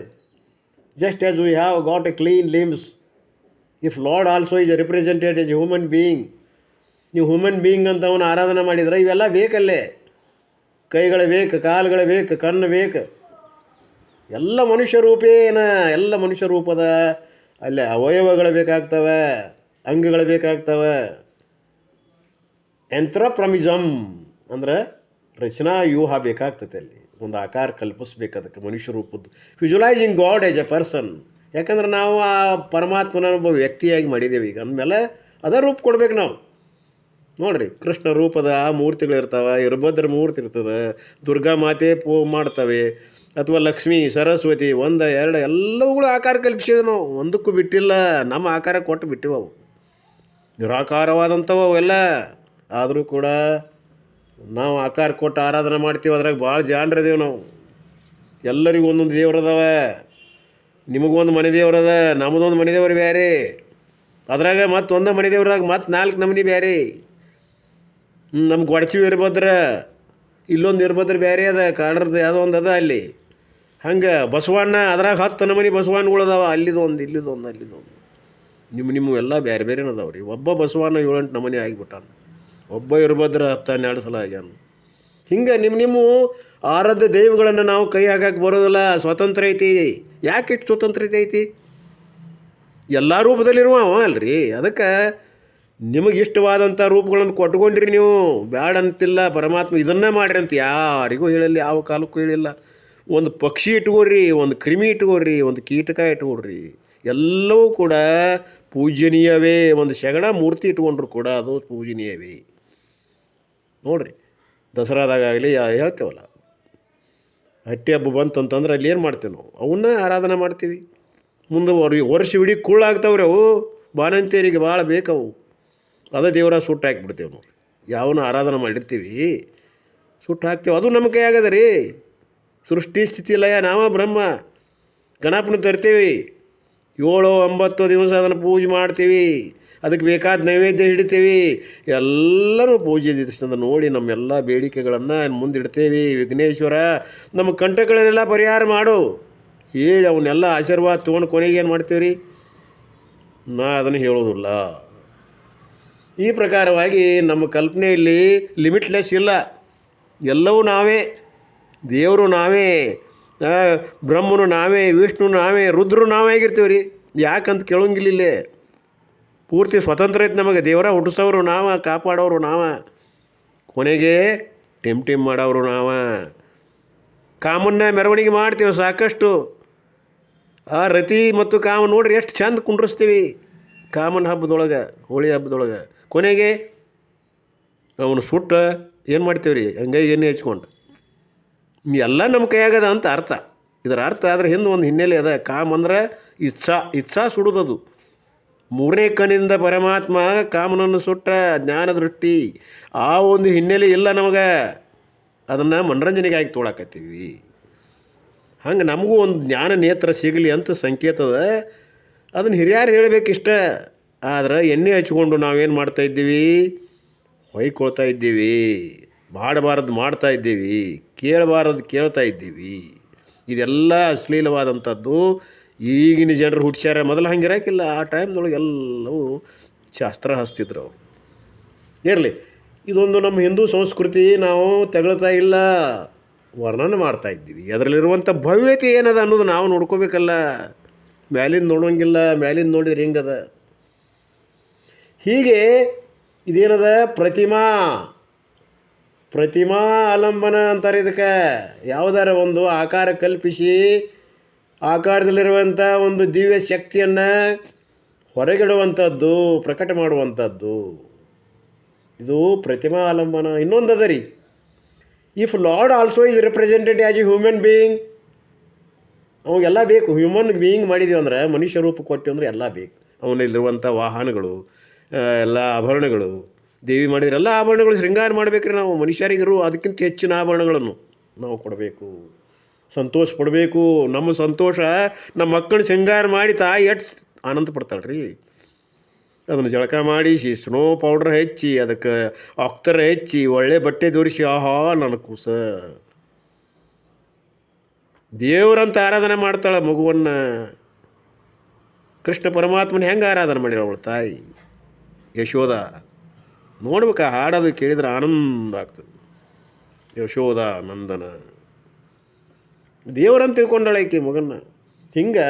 just as we have got a clean limbs. If Lord also is represented as human being. ನೀವು ಹ್ಯೂಮನ್ ಬೀಯಿಂಗ್ ಅಂತ ಅವನು ಆರಾಧನೆ ಮಾಡಿದ್ರೆ ಇವೆಲ್ಲ ಬೇಕಲ್ಲೇ. ಕೈಗಳು ಬೇಕು, ಕಾಲುಗಳು ಬೇಕು, ಕಣ್ಣು ಬೇಕು. ಎಲ್ಲ ಮನುಷ್ಯ ರೂಪೇನ, ಎಲ್ಲ ಮನುಷ್ಯ ರೂಪದ ಅಲ್ಲೇ ಅವಯವಗಳು ಬೇಕಾಗ್ತವೆ, ಅಂಗಗಳು ಬೇಕಾಗ್ತವೆ. ಆಂಥ್ರೋಪಮಿಸಮ್ ಅಂದರೆ ರಚನಾ ವ್ಯೂಹ ಬೇಕಾಗ್ತದೆ. ಅಲ್ಲಿ ಒಂದು ಆಕಾರ ಕಲ್ಪಿಸ್ಬೇಕು ಅದಕ್ಕೆ ಮನುಷ್ಯ ರೂಪದ್ದು. Visualizing God as a person. ಯಾಕಂದ್ರೆ ನಾವು ಆ ಪರಮಾತ್ಮನ ಒಬ್ಬ ವ್ಯಕ್ತಿಯಾಗಿ ಮಾಡಿದ್ದೇವೆ. ಈಗ ಅಂದಮೇಲೆ ಅದ ರೂಪ ಕೊಡ್ಬೇಕು ನಾವು. ನೋಡಿರಿ, ಕೃಷ್ಣ ರೂಪದ ಮೂರ್ತಿಗಳಿರ್ತಾವೆ, ವೀರಭದ್ರ ಮೂರ್ತಿ ಇರ್ತದೆ, ದುರ್ಗಾ ಮಾತೆ ಮಾಡ್ತವೆ, ಅಥವಾ ಲಕ್ಷ್ಮೀ ಸರಸ್ವತಿ 1, 2 ಎಲ್ಲವುಗಳು ಆಕಾರ ಕಲ್ಪಿಸಿದ್ವು ನಾವು. ಒಂದಕ್ಕೂ ಬಿಟ್ಟಿಲ್ಲ. ನಮ್ಮ ಆಕಾರ ಕೊಟ್ಟು ಬಿಟ್ಟಿವು. ಅವು ನಿರಾಕಾರವಾದಂಥವು ಅವೆಲ್ಲ. ಆದರೂ ಕೂಡ ನಾವು ಆಕಾರ ಕೊಟ್ಟು ಆರಾಧನೆ ಮಾಡ್ತೀವಿ. ಅದ್ರಾಗ ಭಾಳ ಜಾಣರಿದೇವು ನಾವು. ಎಲ್ಲರಿಗೂ ಒಂದೊಂದು ದೇವ್ರದವೆ. ನಿಮಗೊಂದು ಮನೆ ದೇವ್ರದ, ನಮ್ಮದೊಂದು ಮನೆ ದೇವ್ರು ಬೇರೆ. ಅದ್ರಾಗ ಮತ್ತು ಒಂದೇ ಮನೆ ದೇವ್ರಾಗ ಮತ್ತು 4 ನಮೂನಿ ಬೇರೆ. ನಮ್ಗೆ ಗೊಡಚಿ ವೀರಭದ್ರ, ಇಲ್ಲೊಂದು ವೀರಭದ್ರ ಬೇರೆ ಅದ, ಕಾಡ್ರದ್ದು ಯಾವುದೋ ಒಂದು ಅದ ಅಲ್ಲಿ. ಹಂಗೆ ಬಸವಣ್ಣ, ಅದ್ರಾಗ 10 ನಮೂನಿ ಬಸವಣ್ಣಗಳದಾವ. ಅಲ್ಲಿದೊಂದು, ಇಲ್ಲಿದೊಂದು, ಅಲ್ಲಿದೊಂದು. ನಿಮ್ಮ ಎಲ್ಲ ಬೇರೆ ಬೇರೆನೇ ಅದಾವ ರೀ. ಒಬ್ಬ ಬಸವಣ್ಣ 7-8 ನಮೂನಿ ಆಗಿಬಿಟ್ಟಾನ. ಒಬ್ಬ ವೀರಭದ್ರ 10-12 ಸಲ ಆಗ್ಯಾನ. ಹಿಂಗೆ ನಿಮ್ಮ ಆರಾಧ್ಯ ದೈವಗಳನ್ನು ನಾವು ಕೈ ಹಾಕಕ್ಕೆ ಬರೋದಿಲ್ಲ. ಸ್ವತಂತ್ರ ಐತಿ. ಯಾಕೆ ಇಷ್ಟು ಸ್ವತಂತ್ರತೆ ಐತಿ? ಎಲ್ಲ ರೂಪದಲ್ಲಿರುವ ಅವ ಅಲ್ರಿ. ಅದಕ್ಕೆ ನಿಮಗೆ ಇಷ್ಟವಾದಂಥ ರೂಪಗಳನ್ನು ಕೊಟ್ಕೊಂಡ್ರಿ ನೀವು. ಬ್ಯಾಡ ಅಂತಿಲ್ಲ ಪರಮಾತ್ಮ. ಇದನ್ನೇ ಮಾಡ್ರಿ ಅಂತ ಯಾರಿಗೂ ಹೇಳಿಲ್ಲ, ಯಾವ ಕಾಲಕ್ಕೂ ಹೇಳಿಲ್ಲ. ಒಂದು ಪಕ್ಷಿ ಇಟ್ಕೊಡ್ರಿ, ಒಂದು ಕ್ರಿಮಿ ಇಟ್ಕೊಡ್ರಿ, ಒಂದು ಕೀಟಕ ಇಟ್ಕೊಡ್ರಿ, ಎಲ್ಲವೂ ಕೂಡ ಪೂಜನೀಯವೇ. ಒಂದು ಶಗಣ ಮೂರ್ತಿ ಇಟ್ಕೊಂಡ್ರು ಕೂಡ ಅದು ಪೂಜನೀಯವೇ. ನೋಡಿರಿ, ದಸರಾದಾಗಲಿ ಹೇಳ್ತೇವಲ್ಲ, ಹಟ್ಟಿ ಹಬ್ಬ ಬಂತಂತಂದ್ರೆ ಅಲ್ಲಿ ಏನು ಮಾಡ್ತೀವಿ ನಾವು? ಅವನ್ನ ಆರಾಧನೆ ಮಾಡ್ತೀವಿ. ಮುಂದೆ ವರ್ಷವಿಡೀ ಕುಳ್ಳಾಗ್ತಾವ್ರಿ ಅವು. ಬಾಣಂತಿಯರಿಗೆ ಭಾಳ ಬೇಕವು. ಅದೇ ದೇವರ ಸುಟ್ಟು ಹಾಕಿಬಿಡ್ತೇವೆ ನಾವು. ಯಾವನ್ನ ಆರಾಧನೆ ಮಾಡಿರ್ತೀವಿ ಸುಟ್ಟು ಹಾಕ್ತೇವೆ. ಅದು ನಮ್ಮ ಕೈ ಆಗದ ರೀ. ಸೃಷ್ಟಿ ಸ್ಥಿತಿ ಲಯ ನಾವ ಬ್ರಹ್ಮ. ಗಣಪನ ತರ್ತೀವಿ, 7-9 ದಿವಸ ಅದನ್ನು ಪೂಜೆ ಮಾಡ್ತೀವಿ. ಅದಕ್ಕೆ ಬೇಕಾದ ನೈವೇದ್ಯ ಹಿಡಿತೀವಿ. ಎಲ್ಲರೂ ಪೂಜೆ ದಿವಸದಿಂದ ನೋಡಿ ನಮ್ಮೆಲ್ಲ ಬೇಡಿಕೆಗಳನ್ನು ಮುಂದಿಡ್ತೇವೆ. ವಿಘ್ನೇಶ್ವರ ನಮ್ಮ ಕಂಟಕಗಳನ್ನೆಲ್ಲ ಪರಿಹಾರ ಮಾಡು ಹೇಳಿ ಅವನ್ನೆಲ್ಲ ಆಶೀರ್ವಾದ ತೊಗೊಂಡು ಕೊನೆಗೆ ಏನು ಮಾಡ್ತೀವಿ ರೀ? ನಾ ಅದನ್ನು ಹೇಳೋದಿಲ್ಲ. ಈ ಪ್ರಕಾರವಾಗಿ ನಮ್ಮ ಕಲ್ಪನೆಯಲ್ಲಿ ಲಿಮಿಟ್ಲೆಸ್ ಇಲ್ಲ. ಎಲ್ಲವೂ ನಾವೇ. ದೇವರು ನಾವೇ, ಬ್ರಹ್ಮನು ನಾವೇ, ವಿಷ್ಣು ನಾವೇ, ರುದ್ರನು ನಾವೇ ಆಗಿರ್ತೀವಿ ರೀ. ಯಾಕಂತ ಕೇಳೋಂಗಿಲ್ಲ ಇಲ್ಲೇ. ಪೂರ್ತಿ ಸ್ವತಂತ್ರ ಐತೆ ನಮಗೆ. ದೇವರ ಹುಟ್ಟಿಸೋರು ನಾವ, ಕಾಪಾಡೋರು ನಾವ, ಕೊನೆಗೆ ಟಿಮ್ ಮಾಡೋರು ನಾವ. ಕಾಮನ್ನ ಮೆರವಣಿಗೆ ಮಾಡ್ತೀವಿ ಸಾಕಷ್ಟು. ಆ ರತಿ ಮತ್ತು ಕಾಮ ನೋಡ್ರಿ ಎಷ್ಟು ಚಂದ ಕುಂಡ್ರಿಸ್ತೀವಿ ಕಾಮನ ಹಬ್ಬದೊಳಗೆ, ಹೋಳಿ ಹಬ್ಬದೊಳಗೆ. ಕೊನೆಗೆ ಅವನು ಸುಟ್ಟು ಏನು ಮಾಡ್ತೀವಿ ರೀ? ಹಂಗೆ ಎಣ್ಣೆ ಹಚ್ಕೊಂಡು. ಎಲ್ಲ ನಮ್ಮ ಕೈಯಾಗದ ಅಂತ ಅರ್ಥ. ಇದರ ಅರ್ಥ ಆದರೆ ಹಿಂದೆ ಒಂದು ಹಿನ್ನೆಲೆ ಅದ. ಕಾಮ ಅಂದ್ರೆ ಇಚ್ಛಾ ಸುಡುವುದು. 3ನೇ ಕಣ್ಣಿಂದ ಪರಮಾತ್ಮ ಕಾಮನನ್ನು ಸುಟ್ಟ ಜ್ಞಾನ ದೃಷ್ಟಿ. ಆ ಒಂದು ಹಿನ್ನೆಲೆ ಇಲ್ಲ ನಮಗೆ. ಅದನ್ನು ಮನರಂಜನೆಗೆ ಆಗಿ ತೊಗೊಳಕತ್ತೀವಿ. ಹಂಗೆ ನಮಗೂ ಒಂದು ಜ್ಞಾನ ನೇತ್ರ ಸಿಗಲಿ ಅಂತ ಸಂಕೇತದ. ಅದನ್ನು ಹಿರಿಯರು ಹೇಳಬೇಕಿಷ್ಟ. ಆದ್ರೆ ಎಣ್ಣೆ ಹಚ್ಕೊಂಡು ನಾವೇನು ಮಾಡ್ತಾಯಿದ್ದೀವಿ? ಹೊಯ್ಕೊಳ್ತಾ ಇದ್ದೀವಿ. ಮಾಡಬಾರದು ಮಾಡ್ತಾ ಇದ್ದೀವಿ, ಕೇಳಬಾರದು ಕೇಳ್ತಾ ಇದ್ದೀವಿ. ಇದೆಲ್ಲ ಅಶ್ಲೀಲವಾದಂಥದ್ದು. ಈಗಿನ ಜನರು ಹುಡ್ಸ್ಯಾರ. ಮೊದಲು ಹಂಗೆ ಇರೋಕ್ಕಿಲ್ಲ. ಆ ಟೈಮ್ದೊಳಗೆ ಎಲ್ಲವೂ ಶಾಸ್ತ್ರ ಹಚ್ತಿದ್ರು ಅವರು. ಇರಲಿ, ಇದೊಂದು ನಮ್ಮ ಹಿಂದೂ ಸಂಸ್ಕೃತಿ. ನಾವು ತೆಗಳ್ತಾ ಇಲ್ಲ, ವರ್ಣನೆ ಮಾಡ್ತಾ ಇದ್ದೀವಿ. ಅದರಲ್ಲಿರುವಂಥ ಭವ್ಯತೆ ಏನದ ಅನ್ನೋದು ನಾವು ನೋಡ್ಕೋಬೇಕಲ್ಲ. ಮ್ಯಾಲಿಂದ ನೋಡೋಂಗಿಲ್ಲ. ಮ್ಯಾಲಿಂದ ನೋಡಿದ್ರೆ ಹೆಂಗದ? ಹೀಗೆ ಇದೇನದ? ಪ್ರತಿಮಾ ಆಲಂಬನ ಅಂತಾರೆ ಇದಕ್ಕೆ. ಯಾವುದಾರ ಒಂದು ಆಕಾರ ಕಲ್ಪಿಸಿ ಆಕಾರದಲ್ಲಿರುವಂಥ ಒಂದು ದಿವ್ಯ ಶಕ್ತಿಯನ್ನು ಹೊರಗಿಡುವಂಥದ್ದು, ಪ್ರಕಟ ಮಾಡುವಂಥದ್ದು. ಇದು ಪ್ರತಿಮಾ ಆಲಂಬನ. ಇನ್ನೊಂದು ಅದ ರೀ. If Lord also is represented as A human being, ಅವಾಗೆಲ್ಲ ಬೇಕು. ಹ್ಯೂಮನ್ ಬೀಯಿಂಗ್ ಮಾಡಿದೀವಿ ಅಂದ್ರೆ, ಮನುಷ್ಯ ರೂಪ ಕೊಟ್ಟಿವಿ ಅಂದರೆ ಎಲ್ಲ ಬೇಕು. ಅವನಲ್ಲಿರುವಂಥ ವಾಹನಗಳು, ಎಲ್ಲ ಆಭರಣಗಳು. ದೇವಿ ಮಾಡಿದ್ರೆ ಎಲ್ಲ ಆಭರಣಗಳು ಶೃಂಗಾರ ಮಾಡಬೇಕ್ರಿ ನಾವು. ಮನುಷ್ಯರಿಗಿರು ಅದಕ್ಕಿಂತ ಹೆಚ್ಚಿನ ಆಭರಣಗಳನ್ನು ನಾವು ಕೊಡಬೇಕು. ಸಂತೋಷ ಪಡಬೇಕು. ನಮ್ಮ ಸಂತೋಷ ನಮ್ಮ ಮಕ್ಕಳು ಶೃಂಗಾರ ಮಾಡಿ ತಾಯಿ ಎಷ್ಟು ಆನಂದ ಪಡ್ತಾಳೆ ರೀ. ಅದನ್ನು ಜಳಕ ಮಾಡಿಸಿ, ಸ್ನೋ ಪೌಡ್ರ್ ಹಚ್ಚಿ, ಅದಕ್ಕೆ ಅಖ್ತರ ಹಚ್ಚಿ, ಒಳ್ಳೆ ಬಟ್ಟೆ ತೋರಿಸಿ, ಆಹಾ ನನ್ನ ಕೂಸ ದೇವರಂತ ಆರಾಧನೆ ಮಾಡ್ತಾಳೆ ಮಗುವನ್ನು. ಕೃಷ್ಣ ಪರಮಾತ್ಮನ ಹೆಂಗೆ ಆರಾಧನೆ ಮಾಡಿರೋ ಅವಳು ತಾಯಿ ಯಶೋಧ. ನೋಡ್ಬೇಕು, ಹಾಡೋದು ಕೇಳಿದ್ರೆ ಆನಂದ ಆಗ್ತದೆ. ಯಶೋಧ ನಂದನ ದೇವರಂತ ತಿಳ್ಕೊಂಡಾಳೆ ಆಕೆ ಮಗನ್ನ. ಹಿಂಗೆ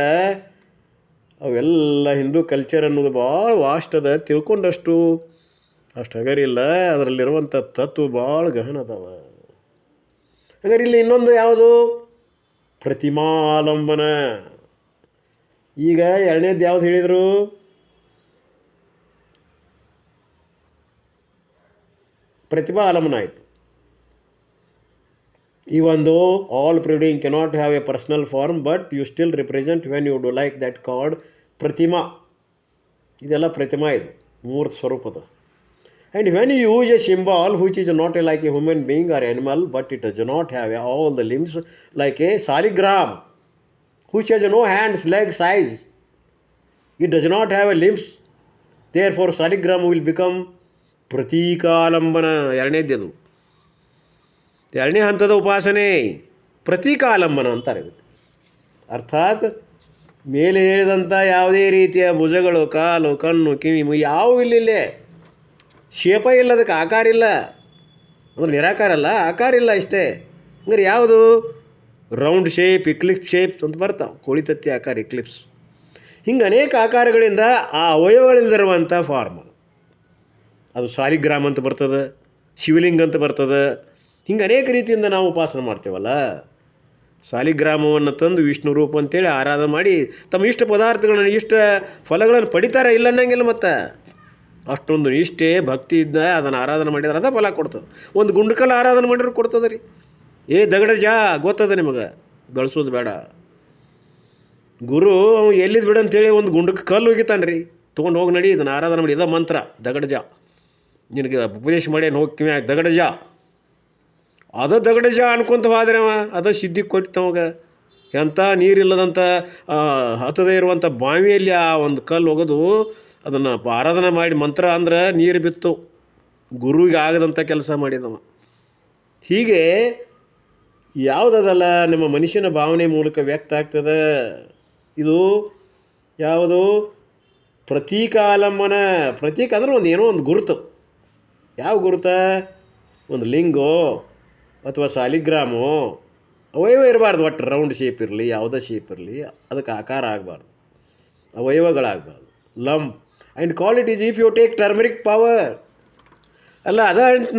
ಅವೆಲ್ಲ ಹಿಂದೂ ಕಲ್ಚರ್ ಅನ್ನೋದು ಭಾಳ ವಾಸ್ಟ್ ಅದ. ತಿಳ್ಕೊಂಡಷ್ಟು ಅಷ್ಟು ಹಗರಿಲ್ಲ. ಅದರಲ್ಲಿರುವಂಥ ತತ್ವ ಭಾಳ ಗಹನ ಅದಾವ. ಹಾಗಾದ್ರೆ ಇಲ್ಲಿ ಇನ್ನೊಂದು ಯಾವುದು? ಪ್ರತಿಮಾಲಂಬನ. ಈಗ ಎರಡನೇದು ಯಾವ್ದು ಹೇಳಿದರು? ಪ್ರತಿಭಾ ಆಲಂಬನ ಆಯಿತು. Even though all breeding cannot have a personal form, but you still represent when you do like that called ಪ್ರತಿಮಾ. ಇದೆಲ್ಲ ಪ್ರತಿಮಾ. ಇದು ಮೂರ್ತ ಸ್ವರೂಪದ. And when you use a symbol which is not like a human being or animal, but it does not have all the limbs, like a saligram which has no hands, legs, eyes, it does not have a limbs, therefore saligram will become ಪ್ರತೀಕಾಲಂಬನ. ಎರಡನೇದ್ದು. ಎರಡನೇ ಹಂತದ ಉಪಾಸನೆ ಪ್ರತೀಕಾಲಂಬನ ಅಂತಾರೆ. ಅರ್ಥಾತ್ ಮೇಲೆ ಹೇಳಿದಂಥ ಯಾವುದೇ ರೀತಿಯ ಭುಜಗಳು, ಕಾಲು, ಕಣ್ಣು, ಕಿವಿ, ಯಾವುವು ಇಲ್ಲಿಲ್ಲೇ. ಶೇಪ ಇಲ್ಲ, ಅದಕ್ಕೆ ಆಕಾರ ಇಲ್ಲ. ಅಂದ್ರೆ ನಿರಾಕಾರ ಅಲ್ಲ, ಆಕಾರ ಇಲ್ಲ ಇಷ್ಟೇ. ಹಂಗಾರೆ ಯಾವುದು? ರೌಂಡ್ ಶೇಪ್, ಇಕ್ಲಿಪ್ಸ್ ಶೇಪ್ ಅಂತ ಬರ್ತಾವೆ. ಕೋಳಿ ತತ್ತಿ ಆಕಾರ, ಇಕ್ಲಿಪ್ಸ್. ಹಿಂಗೆ ಅನೇಕ ಆಕಾರಗಳಿಂದ ಆ ಅವಯವಗಳಿಂದಿರುವಂಥ ಫಾರ್ಮ್ ಅದು ಸಾಲಿಗ್ರಾಮ್ ಅಂತ ಬರ್ತದೆ, ಶಿವಲಿಂಗ ಅಂತ ಬರ್ತದೆ. ಹಿಂಗೆ ಅನೇಕ ರೀತಿಯಿಂದ ನಾವು ಉಪಾಸನೆ ಮಾಡ್ತೇವಲ್ಲ. ಸಾಲಿಗ್ರಾಮವನ್ನು ತಂದು ವಿಷ್ಣು ರೂಪ ಅಂತೇಳಿ ಆರಾಧನೆ ಮಾಡಿ ತಮ್ಮ ಇಷ್ಟ ಪದಾರ್ಥಗಳನ್ನು, ಇಷ್ಟ ಫಲಗಳನ್ನು ಪಡಿತಾರೆ. ಇಲ್ಲ ಅನ್ನಂಗಿಲ್ಲ. ಮತ್ತು ಅಷ್ಟೊಂದು ನಿಷ್ಠೆ ಭಕ್ತಿ ಇದ್ದ ಅದನ್ನು ಆರಾಧನೆ ಮಾಡಿದ್ರೆ ಅದ ಫಲ ಕೊಡ್ತದೆ. ಒಂದು ಗುಂಡ್ಕಲ್ ಆರಾಧನೆ ಮಾಡಿದ್ರೆ ಕೊಡ್ತದೆ ರೀ. ದಗಡ ಗೊತ್ತದ ನಿಮಗೆ, ಬೆಳೆಸೋದು ಬೇಡ. ಗುರು ಅವ ಎಲ್ಲಿದ್ದು ಬಿಡು ಅಂತೇಳಿ ಒಂದು ಗುಂಡಕ್ಕೆ ಕಲ್ಲು ಹೋಗಿತಾನೆ ರೀ, ತೊಗೊಂಡು ಹೋಗಿ ನಡಿ ಇದನ್ನು ಆರಾಧನೆ ಮಾಡಿ, ಇದ ಮಂತ್ರ ದಗಡಜ, ನಿನಗೆ ಉಪದೇಶ ಮಾಡಿ ಹೋಗ್ತೀವಿ ದಗಡಜ, ದಗಡಜ ಅನ್ಕೊಂತ ಹೋದ್ರೆ ಅವ ಸಿದ್ಧಿ ಕೊಟ್ಟವಾಗ. ಎಂಥ ನೀರಿಲ್ಲದಂಥ ಹತ್ತದೇ ಇರುವಂಥ ಬಾವಿಯಲ್ಲಿ ಆ ಒಂದು ಕಲ್ಲು ಒಗೆದು ಅದನ್ನು ಆರಾಧನೆ ಮಾಡಿ ಮಂತ್ರ ಅಂದ್ರೆ ನೀರು ಬಿತ್ತು, ಗುರುವಿಗೆ ಆಗದಂಥ ಕೆಲಸ ಮಾಡಿದವ. ಹೀಗೆ ಯಾವುದಲ್ಲ ನಮ್ಮ ಮನುಷ್ಯನ ಭಾವನೆ ಮೂಲಕ ವ್ಯಕ್ತ ಆಗ್ತದೆ. ಇದು ಯಾವುದು ಪ್ರತೀಕಾಲಂಬನ, ಪ್ರತೀಕ ಅಂದ್ರೆ ಒಂದು ಏನೋ ಒಂದು ಗುರುತು. ಯಾವ ಗುರುತ? ಒಂದು ಲಿಂಗೋ ಅಥವಾ ಸಾಲಿಗ್ರಾಮೋ ಅವಯವ ಇರಬಾರ್ದು, ಒಟ್ಟು ರೌಂಡ್ ಶೇಪ್ ಇರಲಿ, ಯಾವುದೇ ಶೇಪ್ ಇರಲಿ, ಅದಕ್ಕೆ ಆಕಾರ ಆಗಬಾರ್ದು, ಅವಯವಗಳಾಗಬಾರ್ದು. Lump and call it is if you take turmeric powder. ಅಲ್ಲ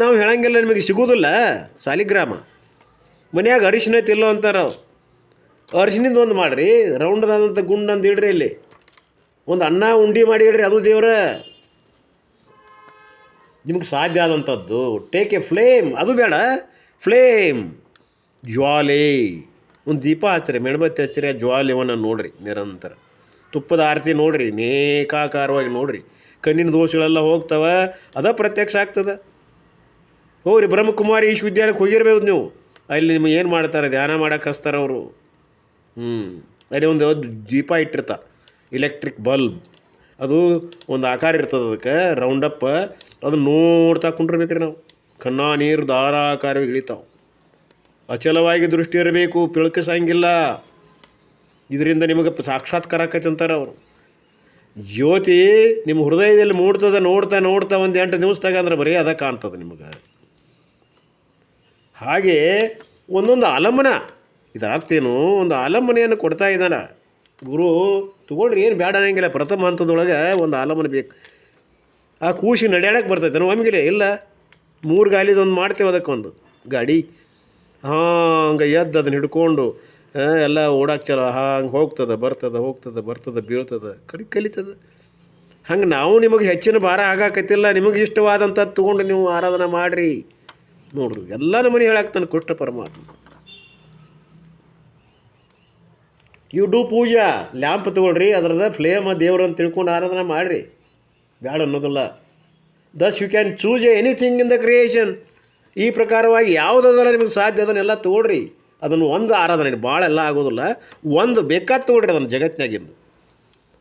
ನಾವು ಹೇಳಂಗಿಲ್ಲ, ನಿಮಗೆ ಸಿಗೋದಿಲ್ಲ ಸಾಲಿಗ್ರಾಮ. ಮನ್ಯಾಗ ಅರಿಶಿನ ತಿಲ್ಲೋ ಅಂತಾರೆ, ಅರಿಶಿನಿಂದ ಒಂದು ಮಾಡಿರಿ, ರೌಂಡ್ದಾದಂಥ ಗುಂಡಂದು ಇಡ್ರಿ, ಇಲ್ಲಿ ಒಂದು ಅನ್ನ ಉಂಡಿ ಮಾಡಿ ಇಡ್ರಿ, ಅದು ದೇವ್ರ. ನಿಮ್ಗೆ ಸಾಧ್ಯ ಆದಂಥದ್ದು ಟೇಕ್ ಎ ಫ್ಲೇಮ್, ಅದು ಬೇಡ, ಫ್ಲೇಮ್ ಜ್ವಾಲೆ, ಒಂದು ದೀಪ ಹಚ್ಚಿರಿ, ಮೆಣಬತ್ತಿ ಹಚ್ಚಿರಿ, ಆ ಜ್ವಾಲೆವನ್ನು ನೋಡಿರಿ ನಿರಂತರ, ತುಪ್ಪದ ಆರತಿ ನೋಡಿರಿ, ನೇಕಾಕಾರವಾಗಿ ನೋಡಿರಿ, ಕಣ್ಣಿನ ದೋಷಗಳೆಲ್ಲ ಹೋಗ್ತವೆ, ಅದ ಪ್ರತ್ಯಕ್ಷ ಆಗ್ತದೆ. ಹೋಗ್ರಿ ಬ್ರಹ್ಮಕುಮಾರಿ ವಿಶ್ವವಿದ್ಯಾಲಯಕ್ಕೆ ಹೋಗಿರ್ಬೇಕು ನೀವು, ಅಲ್ಲಿ ನಿಮಗೆ ಏನು ಮಾಡ್ತಾರೆ, ಧ್ಯಾನ ಮಾಡೋಕೆ ಹಚ್ತಾರೆ ಅವರು. ಅಲ್ಲಿ ಒಂದು ದೀಪ ಇಟ್ಟಿರ್ತಾರೆ, ಇಲೆಕ್ಟ್ರಿಕ್ ಬಲ್ಬ್, ಅದು ಒಂದು ಆಕಾರ ಇರ್ತದೆ, ಅದಕ್ಕೆ ರೌಂಡಪ್, ಅದು ನೋಡ್ತಾ ಕುಂಡಿರ್ಬೇಕ್ರಿ ನಾವು. ಕಣ್ಣ ನೀರು ಧಾರಾಕಾರವಾಗಿ ಇಳಿತಾವೆ. ಅಚಲವಾಗಿ ದೃಷ್ಟಿ ಇರಬೇಕು, ಪಿಳ್ಕಿಸಂಗಿಲ್ಲ. ಇದರಿಂದ ನಿಮಗೆ ಸಾಕ್ಷಾತ್ಕಾರ ಆಕೈತೆ ಅಂತಾರೆ ಅವರು. ಜ್ಯೋತಿ ನಿಮ್ಮ ಹೃದಯದಲ್ಲಿ ಮೂಡ್ತದೆ, ನೋಡ್ತಾ ನೋಡ್ತಾ ಒಂದು 8 ದಿವಸದಾಗ ಅಂದ್ರೆ ಬರೀ ಅದ ಕಾಣ್ತದೆ ನಿಮಗೆ. ಹಾಗೆ ಒಂದೊಂದು ಆಲಂಬನ, ಇದರ ಅರ್ಥ ಏನು? ಒಂದು ಆಲಂಬನೆಯನ್ನು ಕೊಡ್ತಾ ಇದ್ದಾನೆ ಗುರು. ತಗೊಳ್ರಿ, ಏನು ಬೇಡ ಅನ್ನಂಗಿಲ್ಲ. ಪ್ರಥಮ ಹಂತದೊಳಗೆ ಒಂದು ಆಲಂಬನೆ ಬೇಕು. ಆ ಕೂಸಿ ನಡೆಯೋಕ್ಕೆ ಬರ್ತೈತೆ ಒಮ್ಮೆಗಿಲೆ ಇಲ್ಲ, 3 ಗಾಲಿದೊಂದು ಮಾಡ್ತೇವೆ, ಅದಕ್ಕೊಂದು ಗಾಡಿ ಹಂಗೆ ಎದ್ದು ಅದನ್ನ ಹಿಡ್ಕೊಂಡು ಎಲ್ಲ ಓಡಾಕ್ ಚಲೋ ಹಂಗೆ ಹೋಗ್ತದೆ ಬರ್ತದೆ ಬೀಳ್ತದೆ, ಕಲಿತದೆ. ಹಂಗೆ ನಾವು ನಿಮಗೆ ಹೆಚ್ಚಿನ ಭಾರ ಆಗಾಕತ್ತಿಲ್ಲ, ನಿಮಗೆ ಇಷ್ಟವಾದಂಥದ್ದು ತೊಗೊಂಡು ನೀವು ಆರಾಧನೆ ಮಾಡಿರಿ. ನೋಡ್ರಿ, ಎಲ್ಲ ನಮ್ಮನೆ ಹೇಳಾಕ್ತಾನೆ ಕೃಷ್ಣ ಪರಮಾತ್ಮ. ಯು ಡೂ ಪೂಜಾ, ಲ್ಯಾಂಪ್ ತೊಗೊಳ್ರಿ, ಅದರದ ಫ್ಲೇಮ್ ದೇವ್ರು ಅಂತ ತಿಳ್ಕೊಂಡು ಆರಾಧನೆ ಮಾಡಿರಿ, ಬ್ಯಾಡ ಅನ್ನೋದಿಲ್ಲ. Thus you can choose anything in the creation. ಈ ಪ್ರಕಾರವಾಗಿ ಯಾವುದಲ್ಲ ನಿಮಗೆ ಸಾಧ್ಯ ಅದನ್ನೆಲ್ಲ ತೊಗೊಳ್ರಿ. ಅದನ್ನು ಒಂದು ಆರಾಧನೆ, ಭಾಳ ಎಲ್ಲ ಆಗೋದಿಲ್ಲ, ಒಂದು ಬೇಕಾದ ತೊಗೊಳ್ರಿ ಅದನ್ನು ಜಗತ್ತಿನಾಗಿಂದು,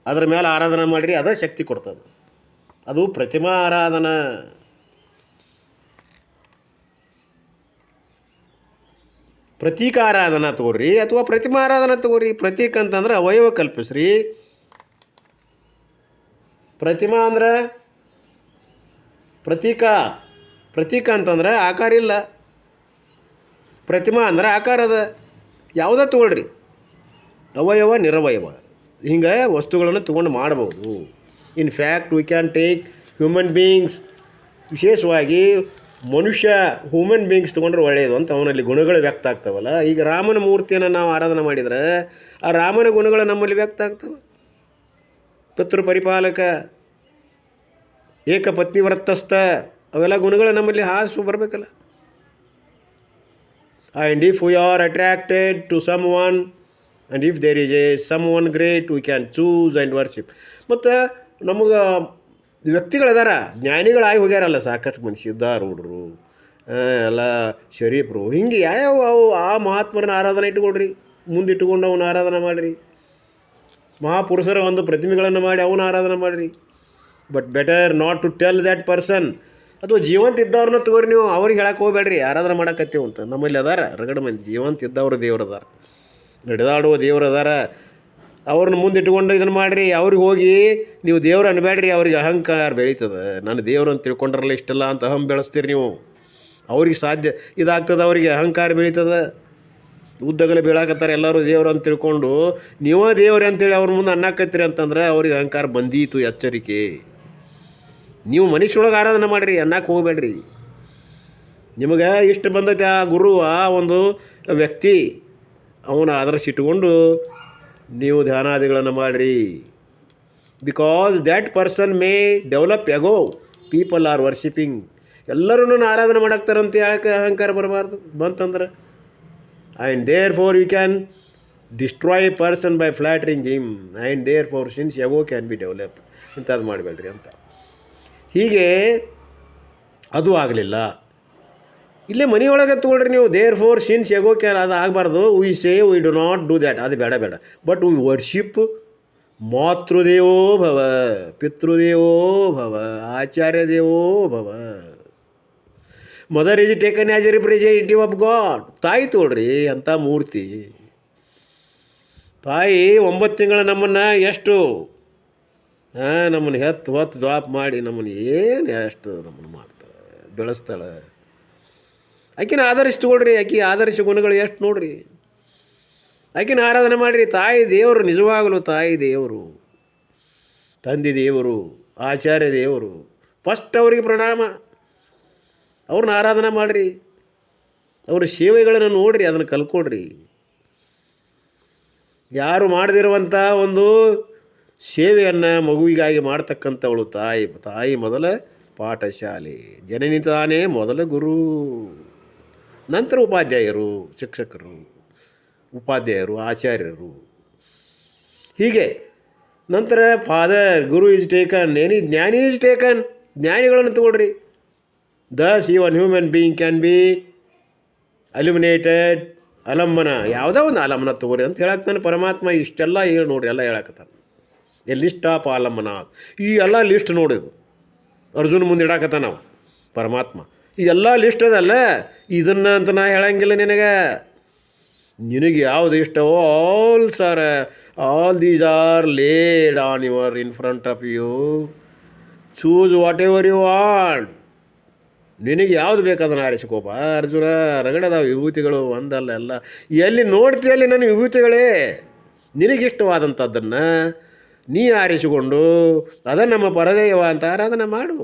ಅದರ ಮೇಲೆ ಆರಾಧನೆ ಮಾಡಿರಿ, ಅದೇ ಶಕ್ತಿ ಕೊಡ್ತದೆ. ಅದು ಪ್ರತಿಮಾ ಆರಾಧನಾ. ಪ್ರತೀಕ ಆರಾಧನಾ ತಗೋರಿ ಅಥವಾ ಪ್ರತಿಮಾ ಆರಾಧನಾ ತಗೋರಿ. ಪ್ರತೀಕ ಅಂತಂದ್ರೆ ಅವಯವ ಕಲ್ಪಿಸ್ರಿ. ಪ್ರತಿಮಾ ಅಂದ್ರೆ ಪ್ರತೀಕ ಅಂತಂದ್ರೆ ಆಕಾರ ಇಲ್ಲ, ಪ್ರತಿಮಾ ಅಂದ್ರೆ ಆಕಾರ ಅದ. ಯಾವುದೇ ತಗೊಳ್ರಿ, ಅವಯವ ನಿರವಯವ ಹಿಂಗೆ ವಸ್ತುಗಳನ್ನು ತೊಗೊಂಡು ಮಾಡ್ಬೋದು. In fact V can take human beings, ವಿಶೇಷವಾಗಿ ಮನುಷ್ಯ ಹ್ಯೂಮನ್ ಬೀಯಿಂಗ್ಸ್ ತೊಗೊಂಡ್ರೆ ಒಳ್ಳೆಯದು ಅಂತ ಅವನಲ್ಲಿ ಗುಣಗಳು ವ್ಯಕ್ತ ಆಗ್ತಾವಲ್ಲ. ಈಗ ರಾಮನ ಮೂರ್ತಿಯನ್ನು ನಾವು ಆರಾಧನೆ ಮಾಡಿದರೆ ಆ ರಾಮನ ಗುಣಗಳು ನಮ್ಮಲ್ಲಿ ವ್ಯಕ್ತ ಆಗ್ತವೆ. ಪಿತೃ ಪರಿಪಾಲಕ, ಏಕಪತ್ನಿವ್ರತಸ್ಥ, ಅವೆಲ್ಲ ಗುಣಗಳು ನಮ್ಮಲ್ಲಿ ಹಾಸು ಬರಬೇಕಲ್ಲ. And if we are attracted to someone and if there is a someone great we can choose and worship. ಮತ್ತು ನಮಗೆ ವ್ಯಕ್ತಿಗಳದಾರ, ಜ್ಞಾನಿಗಳಾಗಿ ಹೋಗ್ಯಾರಲ್ಲ ಸಾಕಷ್ಟು ಮಂದಿ, ಸಿದ್ಧಾರೂಢರು ಎಲ್ಲ ಶರೀಫರು, ಹಿಂಗೆ ಯಾವ್ಯಾವ ಅವು ಆ ಮಹಾತ್ಮರನ್ನ ಆರಾಧನೆ ಇಟ್ಕೊಳ್ರಿ, ಮುಂದಿಟ್ಟುಕೊಂಡು ಅವನ ಆರಾಧನೆ ಮಾಡಿರಿ. ಮಹಾಪುರುಷರ ಒಂದು ಪ್ರತಿಮೆಗಳನ್ನು ಮಾಡಿ ಅವನ ಆರಾಧನೆ ಮಾಡಿರಿ. But better not to tell that person. ಅಥವಾ ಜೀವಂತ ಇದ್ದವ್ರನ್ನ ತಗೋರಿ, ನೀವು ಅವ್ರಿಗೆ ಹೇಳಕ್ಕೆ ಹೋಗ್ಬೇಡ್ರಿ ಆರಾಧನೆ ಮಾಡಕತ್ತೀವಿ ಅಂತ. ನಮ್ಮಲ್ಲಿ ಅದಾರ ರಗಡ ಮಂದಿ ಜೀವಂತ ಇದ್ದವ್ರು ದೇವ್ರು ಅದಾರ, ನಡೆದಾಡುವ ದೇವ್ರು ಅದಾರ. ಅವ್ರನ್ನ ಮುಂದಿಟ್ಕೊಂಡು ಇದನ್ನು ಮಾಡಿರಿ. ಅವ್ರಿಗೆ ಹೋಗಿ ನೀವು ದೇವ್ರು ಅನ್ಬೇಡ್ರಿ, ಅವ್ರಿಗೆ ಅಹಂಕಾರ ಬೆಳೀತದೆ. ನಾನು ದೇವ್ರು ಅಂತ ತಿಳ್ಕೊಂಡ್ರಲ್ಲ ಇಷ್ಟೆಲ್ಲ ಅಂತ ಅಹಂ ಬೆಳೆಸ್ತೀರಿ ನೀವು. ಅವ್ರಿಗೆ ಸಾಧ್ಯ ಇದಾಗ್ತದೆ, ಅವರಿಗೆ ಅಹಂಕಾರ ಬೆಳೀತದೆ. ಉದ್ದಗಲೆ ಬೀಳಾಕತ್ತಾರೆ ಎಲ್ಲರೂ ದೇವ್ರು ಅಂತ ತಿಳ್ಕೊಂಡು, ನೀವೇ ದೇವ್ರು ಅಂತೇಳಿ ಅವ್ರ ಮುಂದೆ ಅನ್ನಕತ್ತೀರಿ ಅಂತಂದ್ರೆ ಅವ್ರಿಗೆ ಅಹಂಕಾರ ಬಂದೀತು, ಎಚ್ಚರಿಕೆ. ನೀವು ಮನುಷ್ಯರೊಳಗೆ ಆರಾಧನೆ ಮಾಡಿರಿ, ಅನ್ನಕ್ಕೆ ಹೋಗ್ಬೇಡ್ರಿ. ನಿಮಗೆ ಇಷ್ಟು ಬಂದೈತೆ ಆ ಗುರು, ಆ ಒಂದು ವ್ಯಕ್ತಿ, ಅವನ ಆದರ್ಶಿಟ್ಕೊಂಡು ನೀವು ಧ್ಯಾನಾದಿಗಳನ್ನು ಮಾಡಿರಿ. Because that person may develop ego, people are worshipping. ಎಲ್ಲರೂ ನಾನು ಆರಾಧನೆ ಮಾಡಾಕ್ತಾರಂತ ಹೇಳಕ್ಕೆ ಅಹಂಕಾರ ಬರಬಾರ್ದು ಬಂತಂದ್ರೆ. And therefore you can destroy person by flattering him and therefore since ego can be develop ಇಂಥದ್ದು ಮಾಡಬೇಡ್ರಿ ಅಂತ. ಹೀಗೆ ಅದು ಆಗಲಿಲ್ಲ. ಇಲ್ಲೇ ಮನೆಯೊಳಗೆ ತೊಗೊಳ್ರಿ ನೀವು, therefore since ego can, ಅದು ಆಗಬಾರ್ದು. We say we do not do that, ಅದು ಬೇಡ ಬೇಡ. ಬಟ್ ವಿ ವರ್ಷಿಪ್ ಮಾತೃದೇವೋ ಭವ, ಪಿತೃದೇವೋ ಭವ, ಆಚಾರ್ಯ ದೇವೋ ಭವ. Mother is taken as A representative of god. ತಾಯಿ ತೋಳ್ರಿ ಅಂಥ ಮೂರ್ತಿ. ತಾಯಿ 9 ತಿಂಗಳು ನಮ್ಮನ್ನು ಎಷ್ಟು ನಮ್ಮನ್ನು ಹೊತ್ತು ಜಾಬ್ ಮಾಡಿ ನಮ್ಮನ್ನು ಏನು ಎಷ್ಟು ನಮ್ಮನ್ನು ಮಾಡ್ತಾಳೆ, ಬೆಳೆಸ್ತಾಳೆ. ಆಕಿನ ಆಧರಿಸ್ಕೊಳ್ರಿ, ಆಕೆ ಆಧರಿಸಿ ಗುಣಗಳು ಎಷ್ಟು ನೋಡ್ರಿ. ಆಕಿನ ಆರಾಧನೆ ಮಾಡಿರಿ. ತಾಯಿ ದೇವರು, ನಿಜವಾಗಲೂ ತಾಯಿ ದೇವರು, ತಂದೆ ದೇವರು, ಆಚಾರ್ಯ ದೇವರು. ಫಸ್ಟ್ ಅವರಿಗೆ ಪ್ರಣಾಮ. ಅವ್ರನ್ನ ಆರಾಧನೆ ಮಾಡಿರಿ, ಅವ್ರ ಸೇವೆಗಳನ್ನು ನೋಡಿರಿ, ಅದನ್ನು ಕಲ್ಕೊಡ್ರಿ. ಯಾರು ಮಾಡದಿರುವಂಥ ಒಂದು ಸೇವೆಯನ್ನು ಮಗುವಿಗಾಗಿ ಮಾಡ್ತಕ್ಕಂಥವಳು ತಾಯಿ. ತಾಯಿ ಮೊದಲ ಪಾಠಶಾಲೆ, ಜನನಿ ತಾನೇ ಮೊದಲ ಗುರು, ನಂತರ ಉಪಾಧ್ಯಾಯರು, ಶಿಕ್ಷಕರು, ಉಪಾಧ್ಯಾಯರು, ಆಚಾರ್ಯರು. ಹೀಗೆ ನಂತರ father, Guru is taken, any ಜ್ಞಾನಿ ಈಸ್ ಟೇಕನ್. ಜ್ಞಾನಿಗಳನ್ನು ತಗೊಳ್ರಿ. ದಸ್ ಇವನ್ ಹ್ಯೂಮನ್ ಬೀಯಿಂಗ್ ಕ್ಯಾನ್ ಬಿ ಅಲ್ಯುಮಿನೇಟೆಡ್. ಅಲಂಬನ, ಯಾವುದೋ ಒಂದು ಆಲಂಬನ ತಗೋರಿ ಅಂತ ಹೇಳಕ್ತಾನೆ ಪರಮಾತ್ಮ. ಇಷ್ಟೆಲ್ಲ ಹೇಳಿ ನೋಡ್ರಿ, ಎಲ್ಲ ಹೇಳಕತ್ತಾನೆ. ಎ ಲಿಸ್ಟ್ ಆಫ್ ಆಲಂಬನ, ಈ ಎಲ್ಲ ಲಿಸ್ಟ್ ನೋಡಿದು ಅರ್ಜುನ ಮುಂದೆ ಇಡಾಕತ್ತ ನಾವು ಪರಮಾತ್ಮ. ಈ ಎಲ್ಲ ಲಿಸ್ಟ್ ಅದಲ್ಲ, ಇದನ್ನು ಅಂತ ನಾ ಹೇಳಂಗಿಲ್ಲ ನಿನಗೆ. ನಿನಗೆ ಯಾವುದು ಇಷ್ಟವೋ all these are laid on your in front of you. Choose whatever you want. ನಿನಗೆ ಯಾವುದು ಬೇಕು ಅದನ್ನು ಆರಿಸಿಕೋಪ ಅರ್ಜುನ. ರಗಡದಾವ ವಿಭೂತಿಗಳು, ಒಂದಲ್ಲ ಎಲ್ಲ. ಎಲ್ಲಿ ನೋಡ್ತೀಯಲ್ಲಿ ನನ್ನ ವಿಭೂತಿಗಳೇ, ನಿನಗಿಷ್ಟವಾದಂಥದ್ದನ್ನು ನೀ ಆರಿಸಿಕೊಂಡು ಅದನ್ನು ನಮ್ಮ ಪರದೈವ ಅಂತ ಆರಾಧನೆ ಮಾಡು.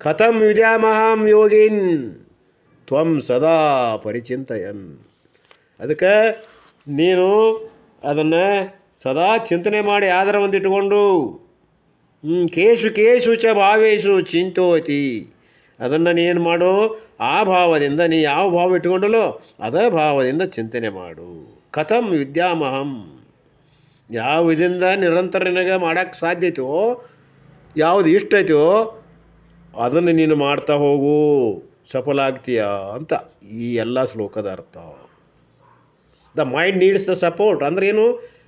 ಕಥಂ ವಿದ್ಯಾಮಹಾಂ ಯೋಗಿನ್ ತ್ವಂ ಸದಾ ಪರಿಚಿಂತಯನ್. ಅದಕ್ಕೆ ನೀನು ಅದನ್ನು ಸದಾ ಚಿಂತನೆ ಮಾಡಿ ಆದರ ಒಂದಿಟ್ಟುಕೊಂಡು ಕೇಶು ಕೇಶು ಚ ಭಾವೇಶು ಚಿಂತೋತಿ. ಅದನ್ನು ನೀನು ಮಾಡು, ಆ ಭಾವದಿಂದ ನೀ ಯಾವ ಭಾವ ಇಟ್ಕೊಂಡಲೋ ಅದೇ ಭಾವದಿಂದ ಚಿಂತನೆ ಮಾಡು. ಕಥಂ ವಿದ್ಯಾಮಹಂ, ಯಾವ ಇದರಿಂದ ನಿರಂತರ ನಿನಗೆ ಮಾಡೋಕ್ಕೆ ಸಾಧ್ಯ ಐತೋ, ಯಾವುದು ಇಷ್ಟ ಐತೋ ಅದನ್ನು ನೀನು ಮಾಡ್ತಾ ಹೋಗು, ಸಫಲ ಆಗ್ತೀಯ ಅಂತ ಈ ಎಲ್ಲ ಶ್ಲೋಕದ ಅರ್ಥ. The mind needs the support. ಅಂದ್ರೆ ಏನು,